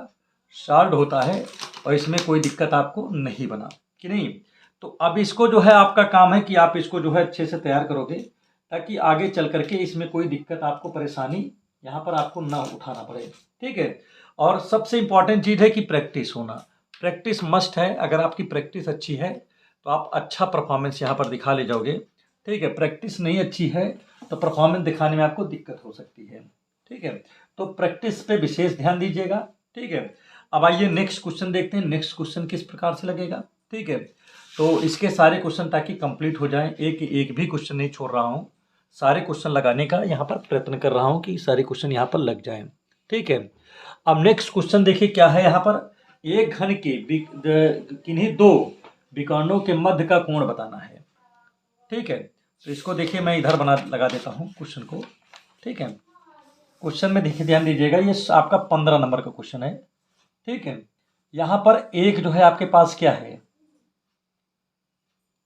सॉल्व होता है और इसमें कोई दिक्कत आपको नहीं बना कि नहीं। तो अब इसको जो है आपका काम है कि आप इसको जो है अच्छे से तैयार करोगे ताकि आगे चल करके इसमें कोई दिक्कत आपको परेशानी यहाँ पर आपको ना उठाना पड़े, ठीक है। और सबसे इम्पॉर्टेंट चीज़ है कि प्रैक्टिस होना, प्रैक्टिस मस्ट है। अगर आपकी प्रैक्टिस अच्छी है तो आप अच्छा परफॉर्मेंस यहाँ पर दिखा ले जाओगे, ठीक है। प्रैक्टिस नहीं अच्छी है तो परफॉर्मेंस दिखाने में आपको दिक्कत हो सकती है, ठीक है। तो प्रैक्टिस पे विशेष ध्यान दीजिएगा, ठीक है। अब आइए नेक्स्ट क्वेश्चन देखते हैं, नेक्स्ट क्वेश्चन किस प्रकार से लगेगा, ठीक है। तो इसके सारे क्वेश्चन ताकि कंप्लीट हो जाएं, एक भी क्वेश्चन नहीं छोड़ रहा हूँ, सारे क्वेश्चन लगाने का यहाँ पर प्रयत्न कर रहा हूँ कि सारे क्वेश्चन यहाँ पर लग जाएं, ठीक है। अब नेक्स्ट क्वेश्चन देखिए क्या है, यहाँ पर एक घन के किन्हीं दो विकर्णों के मध्य का कोण बताना है, ठीक है। तो इसको देखिए मैं इधर लगा देता हूँ क्वेश्चन को, ठीक है। क्वेश्चन में देखिए ध्यान दीजिएगा, ये आपका 15 नंबर का क्वेश्चन है, ठीक है। यहाँ पर एक जो है आपके पास क्या है,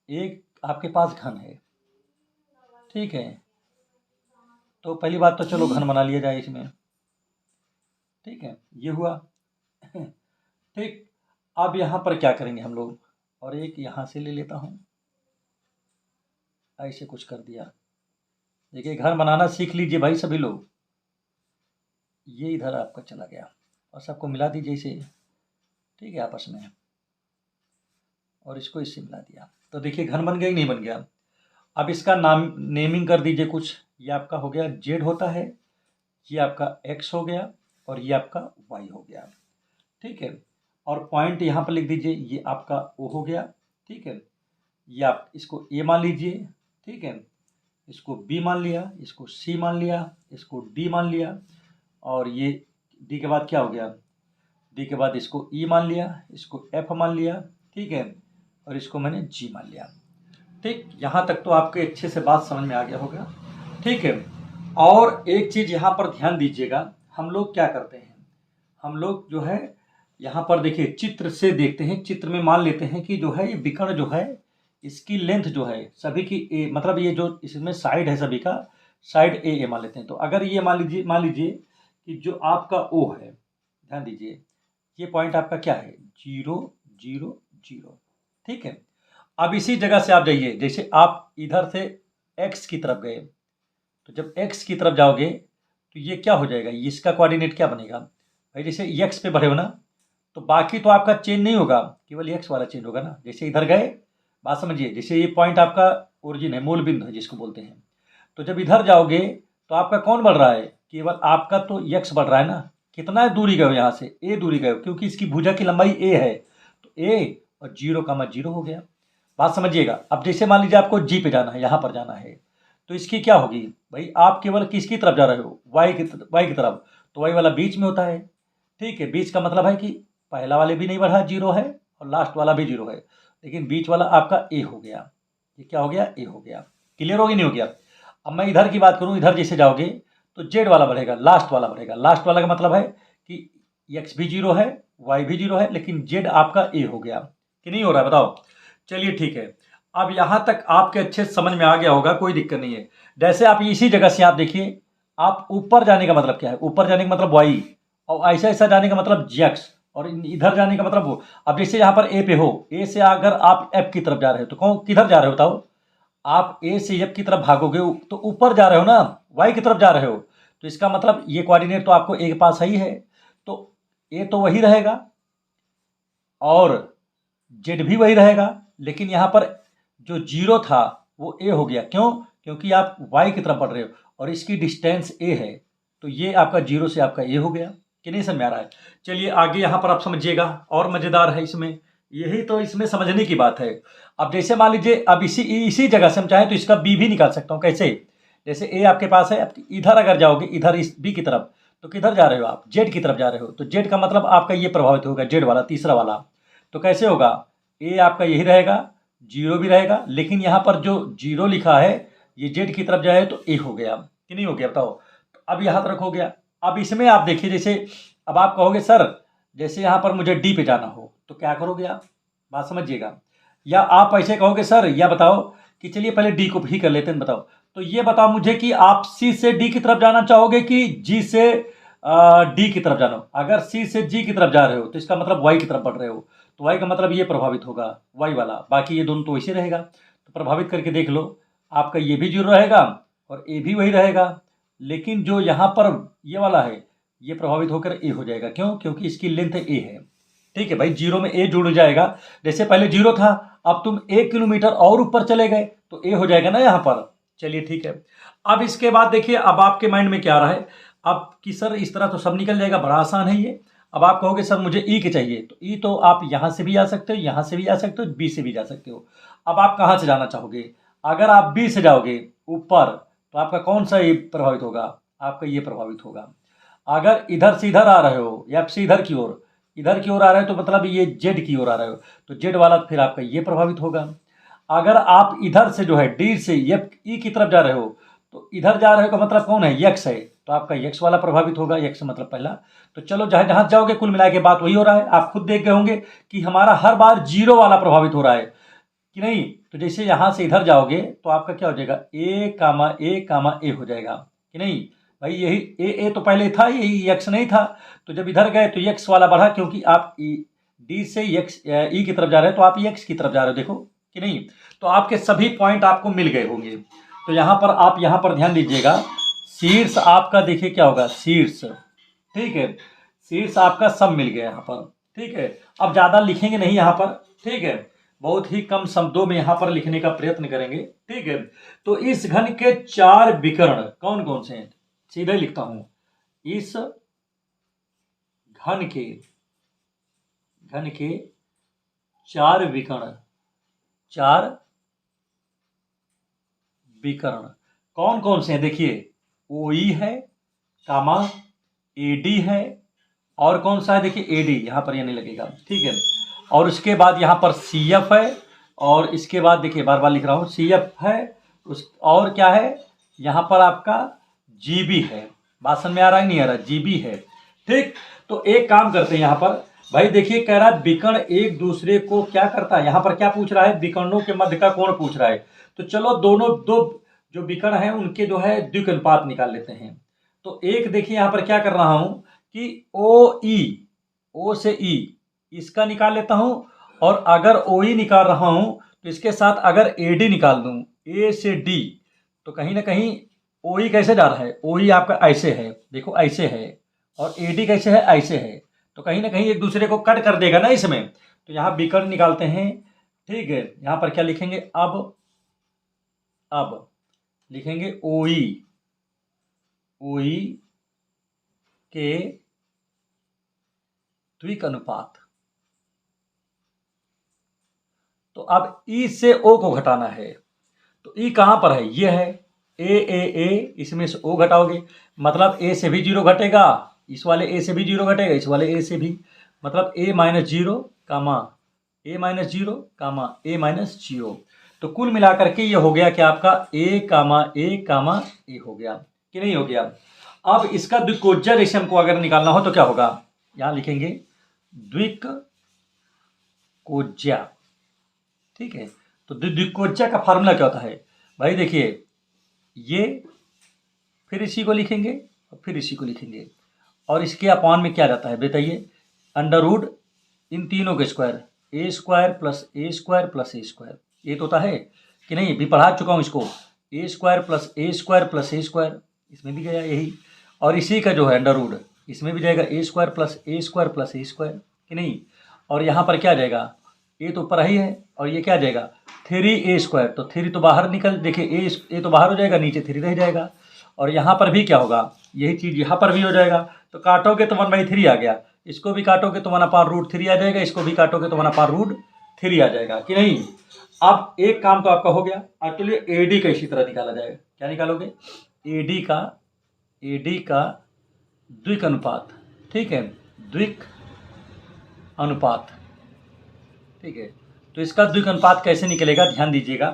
एक आपके पास घन है, ठीक है। तो पहली बात तो चलो घन बना लिया जाए इसमें, ठीक है, ये हुआ ठीक। अब यहाँ पर क्या करेंगे हम लोग, और एक यहाँ से ले लेता हूँ, ऐसे कुछ कर दिया। देखिए घर बनाना सीख लीजिए भाई सभी लोग, ये इधर आपका चला गया और सबको मिला दीजिए इसे, ठीक है, आपस में, और इसको इससे मिला दिया। तो देखिए घन बन गया कि नहीं बन गया। अब इसका नाम नेमिंग कर दीजिए कुछ, ये आपका हो गया जेड होता है, ये आपका एक्स हो गया और ये आपका वाई हो गया, ठीक है। और पॉइंट यहाँ पर लिख दीजिए, ये आपका ओ हो गया, ठीक है। ये आप इसको ए मान लीजिए, ठीक है, इसको बी मान लिया, इसको सी मान लिया, इसको डी मान लिया, और ये डी के बाद क्या हो गया, डी के बाद इसको ई मान लिया, इसको एफ मान लिया, ठीक है, और इसको मैंने जी मान लिया, ठीक। यहाँ तक तो आपके अच्छे से बात समझ में आ गया होगा, ठीक है। और एक चीज़ यहाँ पर ध्यान दीजिएगा, हम लोग क्या करते हैं, हम लोग जो है यहाँ पर देखिए चित्र से देखते हैं, चित्र में मान लेते हैं कि जो है ये विकर्ण जो है इसकी लेंथ जो है सभी की ए, मतलब ये जो इसमें साइड है सभी का साइड ए मान लेते हैं। तो अगर ये मान लीजिए कि जो आपका ओ है, ध्यान दीजिए ये पॉइंट आपका क्या है 0 0 0, ठीक है। अब इसी जगह से आप जाइए, जैसे आप इधर से x की तरफ गए, तो जब x की तरफ जाओगे तो ये क्या हो जाएगा, इसका कोऑर्डिनेट क्या बनेगा भाई, जैसे x पे बढ़े हो ना, तो बाकी तो आपका चेंज नहीं होगा, केवल x वाला चेंज होगा ना। जैसे इधर गए, बात समझिए, जैसे ये पॉइंट आपका ओरिजिन है, मूल बिंदु है जिसको बोलते हैं, तो जब इधर जाओगे तो आपका कौन बढ़ रहा है, केवल आपका तो x बढ़ रहा है ना। कितना दूरी गए हो यहाँ से, a दूरी गए हो, क्योंकि इसकी भुजा की लंबाई a है, तो a और 0, 0 हो गया। बात समझिएगा। अब जैसे मान लीजिए आपको जी पे जाना है, यहाँ पर जाना है, तो इसकी क्या होगी भाई, आप केवल किसकी तरफ जा रहे हो, वाई की तरफ, तो वाई वाला बीच में होता है, ठीक है। बीच का मतलब है कि पहला वाले भी नहीं बढ़ा, 0 है, और लास्ट वाला भी 0 है, लेकिन बीच वाला आपका ए हो गया। ये क्या हो गया, ए हो गया। क्लियर हो गया नहीं हो गया। अब मैं इधर की बात करूँ, इधर जैसे जाओगे तो जेड वाला बढ़ेगा, लास्ट वाला बढ़ेगा। लास्ट वाला का मतलब है कि एक्स भी 0 है, वाई भी 0 है, लेकिन जेड आपका ए हो गया कि नहीं हो रहा है, बताओ। चलिए ठीक है, अब यहाँ तक आपके अच्छे समझ में आ गया होगा, कोई दिक्कत नहीं है। जैसे आप इसी जगह से आप देखिए, आप ऊपर जाने का मतलब क्या है, ऊपर जाने का मतलब वाई, और ऐसा ऐसा जाने का मतलब जेक्स, और इधर जाने का मतलब वो। अब जैसे यहाँ पर ए पे हो, ए से अगर आप एफ की तरफ जा रहे हो तो कौन किधर जा रहे हो बताओ, आप ए से एफ की तरफ भागोगे तो ऊपर जा रहे हो ना, वाई की तरफ जा रहे हो, तो इसका मतलब ये कोऑर्डिनेट तो आपको ए के पास सही है, तो ए तो वही रहेगा और जेड भी वही रहेगा, लेकिन यहाँ पर जो 0 था वो ए हो गया। क्यों, क्योंकि आप वाई की तरफ बढ़ रहे हो और इसकी डिस्टेंस ए है, तो ये आपका 0 से आपका ए हो गया कि नहीं समझ में आ रहा है। चलिए आगे यहाँ पर आप समझिएगा, और मज़ेदार है इसमें, यही तो इसमें समझने की बात है। अब जैसे मान लीजिए, अब इसी जगह से हम चाहें तो इसका बी भी निकाल सकता हूँ। कैसे, जैसे ए आपके पास है, अब इधर अगर जाओगे, इधर इस बी की तरफ, तो किधर जा रहे हो आप, जेड की तरफ जा रहे हो, तो जेड का मतलब आपका ये प्रभावित होगा, जेड वाला तीसरा वाला। तो कैसे होगा, ए आपका यही रहेगा, 0 भी रहेगा, लेकिन यहाँ पर जो 0 लिखा है ये जेड की तरफ जाए तो ए हो गया कि नहीं हो गया, बताओ। तो अब यहाँ तक हो गया। अब इसमें आप देखिए, जैसे अब आप कहोगे सर जैसे यहाँ पर मुझे डी पे जाना हो तो क्या करोगे आप, बात समझिएगा। या आप ऐसे कहोगे सर, या बताओ कि चलिए पहले डी को ही कर लेते हैं, बताओ। तो ये बताओ मुझे कि आप सी से डी की तरफ जाना चाहोगे कि जी से डी की तरफ जाना हो। अगर सी से जी की तरफ जा रहे हो तो इसका मतलब वाई की तरफ बढ़ रहे हो, तो वाई का मतलब ये प्रभावित होगा, वाई वाला, बाकी ये दोनों तो वैसे रहेगा। तो प्रभावित करके देख लो, आपका ये भी 0 रहेगा और ए भी वही रहेगा, लेकिन जो यहाँ पर ये वाला है ये प्रभावित होकर ए हो जाएगा। क्यों, क्योंकि इसकी लेंथ ए है, ठीक है भाई। 0 में ए जुड़ जाएगा, जैसे पहले 0 था, अब तुम 1 किलोमीटर और ऊपर चले गए तो ए हो जाएगा ना यहाँ पर। चलिए ठीक है। अब इसके बाद देखिए, अब आपके माइंड में क्या आ रहा है, अब कि सर इस तरह तो सब निकल जाएगा, बड़ा आसान है ये। अब आप कहोगे सर मुझे ई के चाहिए, तो ई तो आप यहाँ से भी आ सकते हो, यहाँ से भी आ सकते हो, बी से भी जा सकते हो। अब आप कहाँ से जाना चाहोगे, अगर आप बी से जाओगे ऊपर तो आपका कौन सा ये प्रभावित होगा, आपका ये प्रभावित होगा। अगर इधर से इधर आ रहे हो या से इधर की ओर, इधर की ओर आ रहे हो तो मतलब ये जेड की ओर आ रहे हो, तो जेड वाला फिर आपका ये प्रभावित होगा। अगर आप इधर से जो है डी से एफ ई की तरफ जा रहे हो, तो इधर जा रहे हो का मतलब कौन है, यक्स है, तो आपका यक्स वाला प्रभावित होगा, यक्स मतलब पहला। तो चलो जहाँ जहाँ जाओगे कुल मिला के बात वही हो रहा है। आप खुद देख गए होंगे कि हमारा हर बार 0 वाला प्रभावित हो रहा है कि नहीं। तो जैसे यहाँ से इधर जाओगे तो आपका क्या हो जाएगा, ए हो जाएगा कि नहीं भाई। यही ए तो पहले था, यही एक्स नहीं था, तो जब इधर गए तो एक्स वाला बढ़ा, क्योंकि आप डी से एक्स ई की तरफ जा रहे हो तो आप एक्स की तरफ जा रहे हो, देखो कि नहीं। तो आपके सभी पॉइंट आपको मिल गए होंगे। तो यहाँ पर आप यहाँ पर ध्यान दीजिएगा, शीर्ष आपका देखिए क्या होगा, शीर्ष, ठीक है, शीर्ष आपका सब मिल गया यहाँ पर, ठीक है। अब ज़्यादा लिखेंगे नहीं यहाँ पर, ठीक है, बहुत ही कम शब्दों में यहाँ पर लिखने का प्रयत्न करेंगे, ठीक है। तो इस घन के 4 विकर्ण कौन कौन से हैं, सीधे लिखता हूं, इस घन के 4 विकर्ण, 4 विकर्ण कौन कौन से हैं, देखिए ओई है, कामा एडी है, और कौन सा है देखिए एडी, यहाँ पर ये नहीं लगेगा, ठीक है। और उसके बाद यहाँ पर सी एफ है, और इसके बाद देखिए बार बार लिख रहा हूँ, सी एफ है, और क्या है यहाँ पर आपका जीबी है। बात समझ में आ रहा है नहीं आ रहा, जीबी है, ठीक। तो एक काम करते हैं यहाँ पर, भाई देखिए कह रहा है विकर्ण एक दूसरे को क्या करता है, यहाँ पर क्या पूछ रहा है, विकर्णों के मध्य का कोण पूछ रहा है। तो चलो दोनों दो जो विकर्ण हैं उनके जो है द्विक अनुपात निकाल लेते हैं। तो एक देखिए यहाँ पर क्या कर रहा हूँ कि ओ से ई इसका निकाल लेता हूँ, और अगर ओ ई निकाल रहा हूँ तो इसके साथ अगर ए डी निकाल दूँ, ए से डी, तो कहीं ना कहीं ओ ई कैसे जा रहा है, ओ ई आपका ऐसे है, देखो ऐसे है, और ए डी कैसे है, ऐसे है, तो कहीं ना कहीं एक दूसरे को कट कर देगा ना इसमें। तो यहाँ विकर्ण निकालते हैं। ठीक है, यहाँ पर क्या लिखेंगे, अब लिखेंगे ओ ई के द्विक अनुपात। तो अब ई से ओ को घटाना है, तो ई कहाँ पर है, ये है ए, इसमें से ओ घटाओगे, मतलब ए से भी जीरो घटेगा, इस वाले ए से भी जीरो घटेगा, इस वाले ए से भी, मतलब ए माइनस जीरो कामा ए माइनस जीरो कामा ए माइनस जीरो। तो कुल मिलाकर के ये हो गया कि आपका ए कामा ए हो गया कि नहीं हो गया। अब इसका द्विकोज्या जैसे हमको अगर निकालना हो तो क्या होगा, यहाँ लिखेंगे द्विक कोज्या। ठीक है, तो द्विकोज्या का फार्मूला क्या होता है भाई, देखिए ये, फिर इसी को लिखेंगे और फिर इसी को लिखेंगे, और इसके अपॉन में क्या रहता है बताइए, अंडर रूट इन तीनों के स्क्वायर, ए स्क्वायर प्लस ए स्क्वायर प्लस ए स्क्वायर, ये तो होता है कि नहीं, भी पढ़ा चुका हूँ इसको, ए स्क्वायर प्लस ए स्क्वायर प्लस ए स्क्वायर, इसमें भी गया यही, और इसी का जो है अंडर रूट इसमें भी जाएगा ए स्क्वायर प्लस ए स्क्वायर प्लस ए स्क्वायर कि नहीं, और यहाँ पर क्या जाएगा, ए तो ऊपर ही है, और ये क्या जाएगा 3a², तो 3 तो बाहर निकल, देखिए ए तो बाहर हो जाएगा, नीचे 3 रह जाएगा, और यहाँ पर भी क्या होगा, यही चीज़ यहाँ पर भी हो जाएगा, तो काटोगे तो 1/3 आ गया, इसको भी काटोगे तो 1/√3 आ जाएगा, इसको भी काटोगे तो 1/√3 आ जाएगा कि नहीं। अब एक काम तो आपका हो गया, अब चलिए ए डी का इसी तरह निकाला जाएगा, क्या निकालोगे, ए डी का द्विक अनुपात। ठीक है, द्विक अनुपात। ठीक है, तो इसका द्विक अनुपात कैसे निकलेगा ध्यान दीजिएगा।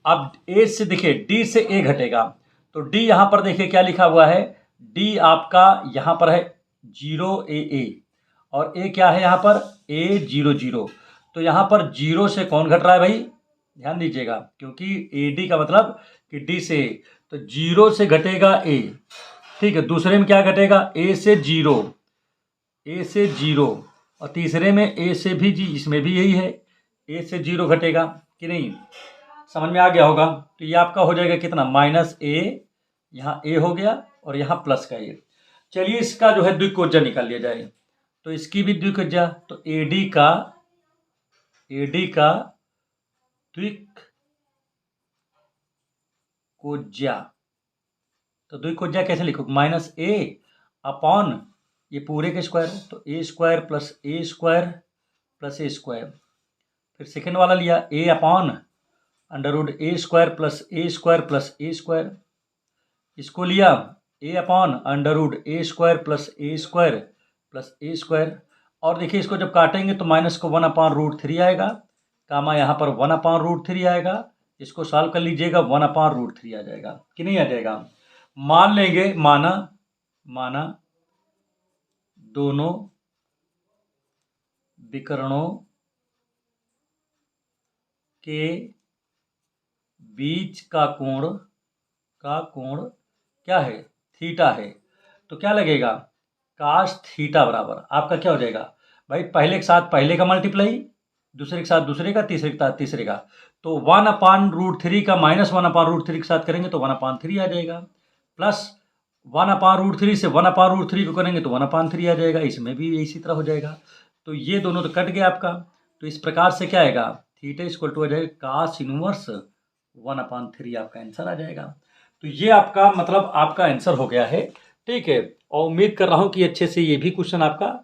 अब ए से देखिए डी से ए घटेगा, तो डी यहाँ पर देखिए क्या लिखा हुआ है, डी आपका यहाँ पर है 0 और ए क्या है यहाँ पर A00, तो यहाँ पर 0 से कौन घट रहा है भाई, ध्यान दीजिएगा, क्योंकि ए डी का मतलब कि डी से, तो 0 से घटेगा ए। ठीक है, दूसरे में क्या घटेगा, ए से जीरो, और तीसरे में ए से भी जी, इसमें भी यही है, ए से 0 घटेगा कि नहीं, समझ में आ गया होगा। तो ये आपका हो जाएगा कितना, -a, यहाँ a हो गया और यहाँ प्लस का a। चलिए इसका जो है द्विकोज्या निकाल लिया जाए, तो इसकी भी द्विकोज्या, तो ए डी का द्विक कोज्या, तो द्विकोज्या कैसे लिखो, -a अपॉन ये पूरे के स्क्वायर, तो a² plus a square plus a square, फिर सेकेंड वाला लिया a upon √a² plus a square plus a square, इसको लिया a upon √a² plus a square plus a square, और देखिए इसको जब काटेंगे तो माइनस को 1/√3 आएगा, कामा यहाँ पर 1/√3 आएगा, इसको सॉल्व कर लीजिएगा 1/√3 आ जाएगा कि नहीं आ जाएगा। मान लेंगे, माना दोनों विकर्णों के बीच का कोण क्या है, थीटा है, तो क्या लगेगा, काश थीटा बराबर आपका क्या हो जाएगा भाई, पहले के साथ पहले का मल्टीप्लाई, दूसरे के साथ दूसरे का, तीसरे के साथ तीसरे का, तो 1/√3 का -1/√3 के साथ करेंगे तो 1/3 आ जाएगा, प्लस 1/√3 से 1/√3 को करेंगे तो 1/3 आ जाएगा, इसमें भी इसी तरह हो जाएगा, तो ये दोनों तो कट गया आपका, तो इस प्रकार से क्या आएगा, थीटा इक्वल टू आ जाएगा काश इनवर्स 1/3 आपका आंसर आ जाएगा। तो ये आपका मतलब आपका आंसर हो गया है। ठीक है, और उम्मीद कर रहा हूँ कि अच्छे से ये भी क्वेश्चन आपका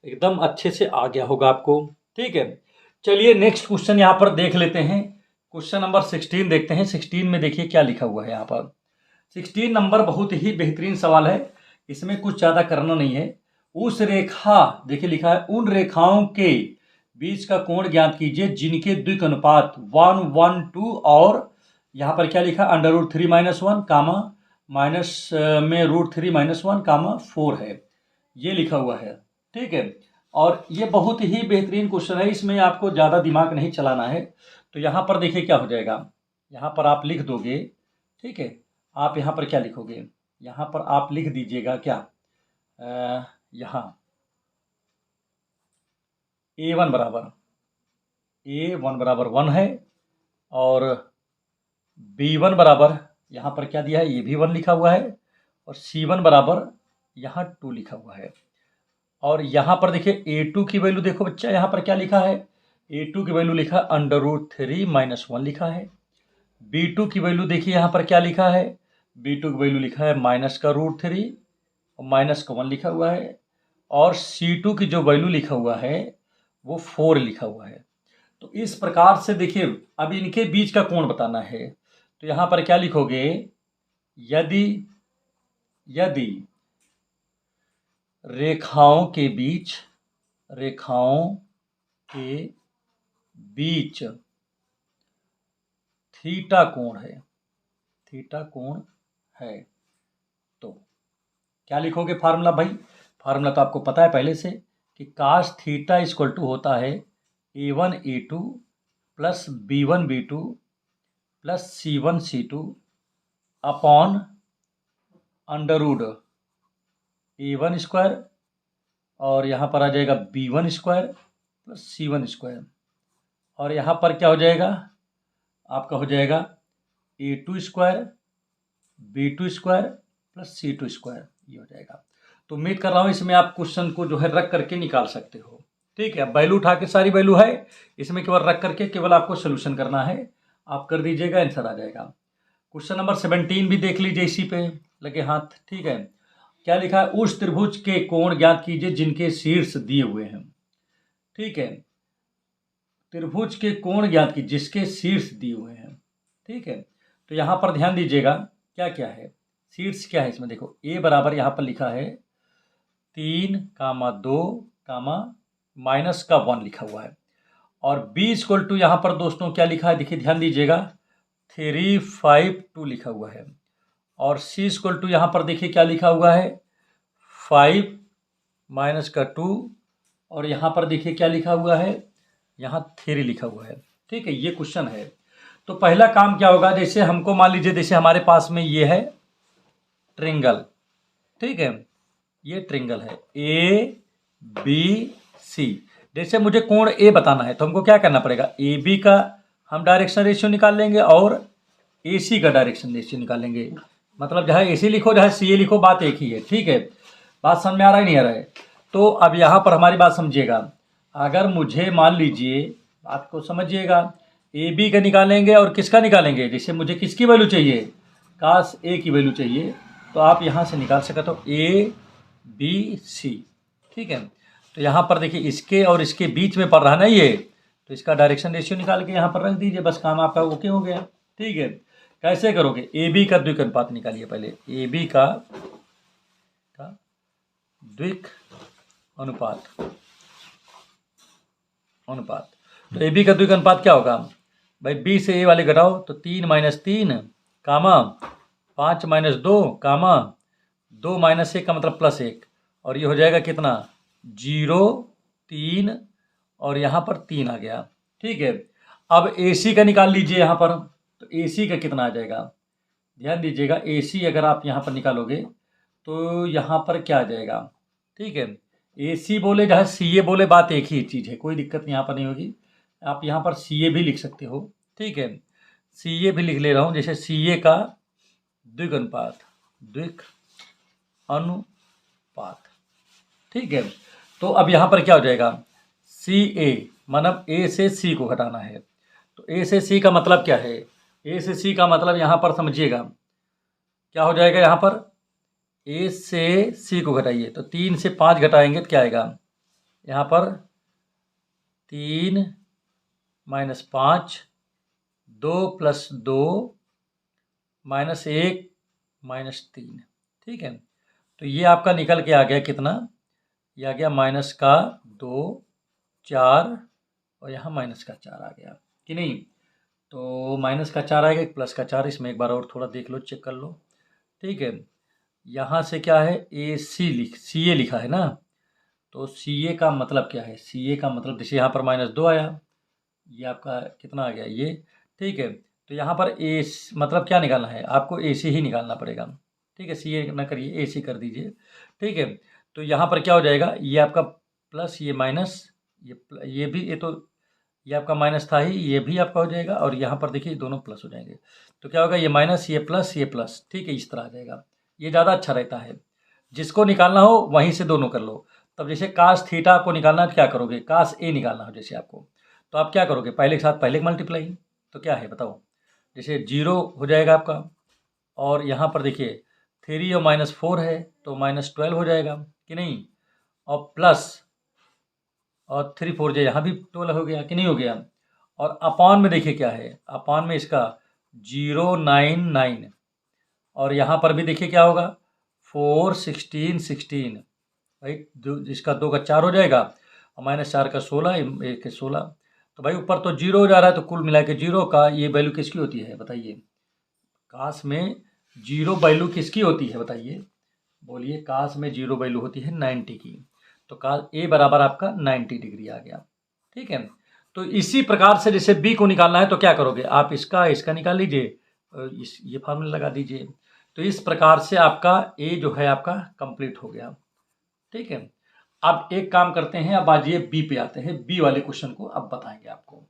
एकदम अच्छे से आ गया होगा आपको। ठीक है, चलिए नेक्स्ट क्वेश्चन यहाँ पर देख लेते हैं, क्वेश्चन नंबर 16 देखते हैं। 16 में देखिए क्या लिखा हुआ है यहाँ पर, 16 नंबर बहुत ही बेहतरीन सवाल है, इसमें कुछ ज़्यादा करना नहीं है। उस रेखा, देखिए लिखा है, उन रेखाओं के बीच का कोण ज्ञात कीजिए जिनके द्विक अनुपात 1:1:2 और यहाँ पर क्या लिखा, √3 - 1 कामा माइनस में √3 - 1 कामा 4 है, ये लिखा हुआ है। ठीक है, और ये बहुत ही बेहतरीन क्वेश्चन है, इसमें आपको ज़्यादा दिमाग नहीं चलाना है। तो यहाँ पर देखिए क्या हो जाएगा, यहाँ पर आप लिख दोगे, ठीक है। आप यहाँ पर क्या लिखोगे, यहाँ पर आप लिख दीजिएगा क्या, यहाँ A1 बराबर 1 है, और B1 बराबर यहाँ पर क्या दिया है, ये भी 1 लिखा हुआ है, और C1 बराबर यहाँ 2 लिखा हुआ है। और यहाँ पर देखिए A2 की वैल्यू देखो बच्चा, यहाँ पर क्या लिखा है, A2 की वैल्यू लिखा √3 - 1 लिखा है। B2 की वैल्यू देखिए यहाँ पर क्या लिखा है, B2 की वैल्यू लिखा है -√3 और -1 लिखा हुआ है। और C2 की जो वैल्यू लिखा हुआ है वो 4 लिखा हुआ है। तो इस प्रकार से देखिए, अब इनके बीच का कोण बताना है, तो यहाँ पर क्या लिखोगे, यदि रेखाओं के बीच थीटा कोण है, तो क्या लिखोगे फार्मूला भाई, फार्मूला तो आपको पता है पहले से कि cos थीटा इक्वल टू होता है A1 A2 plus B1 B2 plus C1 C2 upon under A1 square, और यहाँ पर आ जाएगा B1 square plus C1 square, और यहाँ पर क्या हो जाएगा, आपका हो जाएगा A2 square B2 square plus C2 square, ये हो जाएगा। तो उम्मीद कर रहा हूँ इसमें आप क्वेश्चन को जो है रख करके निकाल सकते हो, ठीक है। वैल्यू उठा के सारी वैल्यू है, इसमें केवल रख करके केवल आपको सोल्यूशन करना है, आप कर दीजिएगा, आंसर आ जाएगा। क्वेश्चन नंबर 17 भी देख लीजिए, इसी पे लगे हाथ, ठीक है। क्या लिखा है, उस त्रिभुज के कोण ज्ञात कीजिए जिनके शीर्ष दिए हुए हैं, ठीक है। त्रिभुज के कोण ज्ञात कीजिए जिसके शीर्ष दिए हुए हैं, ठीक है। तो यहाँ पर ध्यान दीजिएगा क्या क्या है, शीर्ष क्या है इसमें, देखो A बराबर यहाँ पर लिखा है 3, 2, -1 लिखा हुआ है, और B इक्वल टू यहाँ पर दोस्तों क्या लिखा है, देखिए ध्यान दीजिएगा 3, 5, 2 लिखा हुआ है, और C इक्वल टू यहाँ पर देखिए क्या लिखा हुआ है 5 -2, और यहाँ पर देखिए क्या लिखा हुआ है, यहाँ 3 लिखा हुआ है, ठीक है। ये क्वेश्चन है। तो पहला काम क्या होगा, जैसे हमको मान लीजिए, जैसे हमारे पास में ये है ट्रिंगल, ठीक है, ये ट्रिंगल है ABC। जैसे मुझे कोण A बताना है तो हमको क्या करना पड़ेगा, AB का हम डायरेक्शन रेशियो निकाल लेंगे और AC का डायरेक्शन रेशियो निकालेंगे। मतलब जहाँ AC लिखो जहाँ CA लिखो, बात एक ही है, ठीक है। बात समझ में आ रहा है नहीं आ रहा है। तो अब यहाँ पर हमारी बात समझिएगा, अगर मुझे मान लीजिए, बात को समझिएगा, AB का निकालेंगे और किसका निकालेंगे, जैसे मुझे किसकी वैल्यू चाहिए, cos A की वैल्यू चाहिए, तो आप यहाँ से निकाल सकते हो ABC, ठीक है। तो यहाँ पर देखिए इसके और इसके बीच में पड़ रहा है ना ये, तो इसका डायरेक्शन रेशियो निकाल के यहाँ पर रख दीजिए, बस काम आपका ओके हो गया, ठीक है। कैसे करोगे, AB का द्विक अनुपात निकालिए पहले, AB का द्विक अनुपात तो AB का द्विक अनुपात क्या होगा भाई, B से A वाले घटाओ तो 3 - 3 कामा 5 - 2 कामा 2 - 1 का मतलब +1, और ये हो जाएगा कितना 0, 3, और यहाँ पर 3 आ गया, ठीक है। अब AC का निकाल लीजिए यहाँ पर, तो AC का कितना आ जाएगा, ध्यान दीजिएगा, AC अगर आप यहाँ पर निकालोगे तो यहाँ पर क्या आ जाएगा, ठीक है। AC बोले चाहे CA बोले, बात एक ही चीज़ है, कोई दिक्कत यहाँ पर नहीं होगी। आप यहाँ पर CA भी लिख सकते हो, ठीक है। CA भी लिख ले रहा हूँ, जैसे CA का द्विक अनुपात, ठीक है। तो अब यहाँ पर क्या हो जाएगा, CA मतलब A से C को घटाना है, तो A से C का मतलब क्या है, A से C का मतलब यहाँ पर समझिएगा क्या हो जाएगा, यहाँ पर A से C को घटाइए, तो 3 से 5 घटाएंगे तो क्या आएगा, यहाँ पर 3 - 5, 2 + 2 -1 -3, ठीक है। तो ये आपका निकल के आ गया कितना, ये आ गया -2, 4, और यहाँ -4 आ गया कि नहीं। तो -4 आएगा, +4, इसमें एक बार और थोड़ा देख लो, चेक कर लो, ठीक है। यहाँ से क्या है CA लिखा है ना, तो सी ए का मतलब क्या है, सी ए का मतलब जैसे यहाँ पर -2 आया, ये आपका कितना आ गया ये, ठीक है। तो यहाँ पर ए मतलब क्या निकालना है आपको, ए सी ही निकालना पड़ेगा, ठीक है। सी ए ना करिए, ए सी कर दीजिए, ठीक है। तो यहाँ पर क्या हो जाएगा, ये आपका प्लस, ये माइनस, ये भी, ये तो ये आपका माइनस था ही, ये भी आपका हो जाएगा, और यहाँ पर देखिए दोनों प्लस हो जाएंगे। तो क्या होगा, ये माइनस, ये प्लस, ठीक है, इस तरह आ जाएगा। ये ज़्यादा अच्छा रहता है, जिसको निकालना हो वहीं से दोनों कर लो। तब जैसे कास थीटा आपको निकालना है तो क्या करोगे, कास ए निकालना हो जैसे आपको, तो आप क्या करोगे, पहले के साथ पहले मल्टीप्लाई, तो क्या है बताओ, जैसे 0 हो जाएगा आपका, और यहाँ पर देखिए 3 और -4 है तो -12 हो जाएगा कि नहीं, और प्लस, और 3 4 जो यहाँ भी 12 हो गया कि नहीं हो गया, और अपान में देखिए क्या है, अपान में इसका 099, और यहाँ पर भी देखिए क्या होगा, 4 16 16, भाई इसका 2 का 4 हो जाएगा, और -4 का 16, 1 के 16, तो भाई ऊपर तो 0 हो जा रहा है, तो कुल मिला के 0 का ये वैल्यू किसकी होती है बताइए, काश में 0 वैल्यू किसकी होती है बताइए, बोलिए, काश में 0 वैल्यू होती है 90 की, तो काश ए बराबर आपका 90 डिग्री आ गया, ठीक है। तो इसी प्रकार से जैसे बी को निकालना है तो क्या करोगे, आप इसका निकाल लीजिए, ये फार्मूला लगा दीजिए, तो इस प्रकार से आपका ए जो है आपका कंप्लीट हो गया, ठीक है। अब एक काम करते हैं, अब आज ये बी पे आते हैं, बी वाले क्वेश्चन को अब बताएंगे आपको।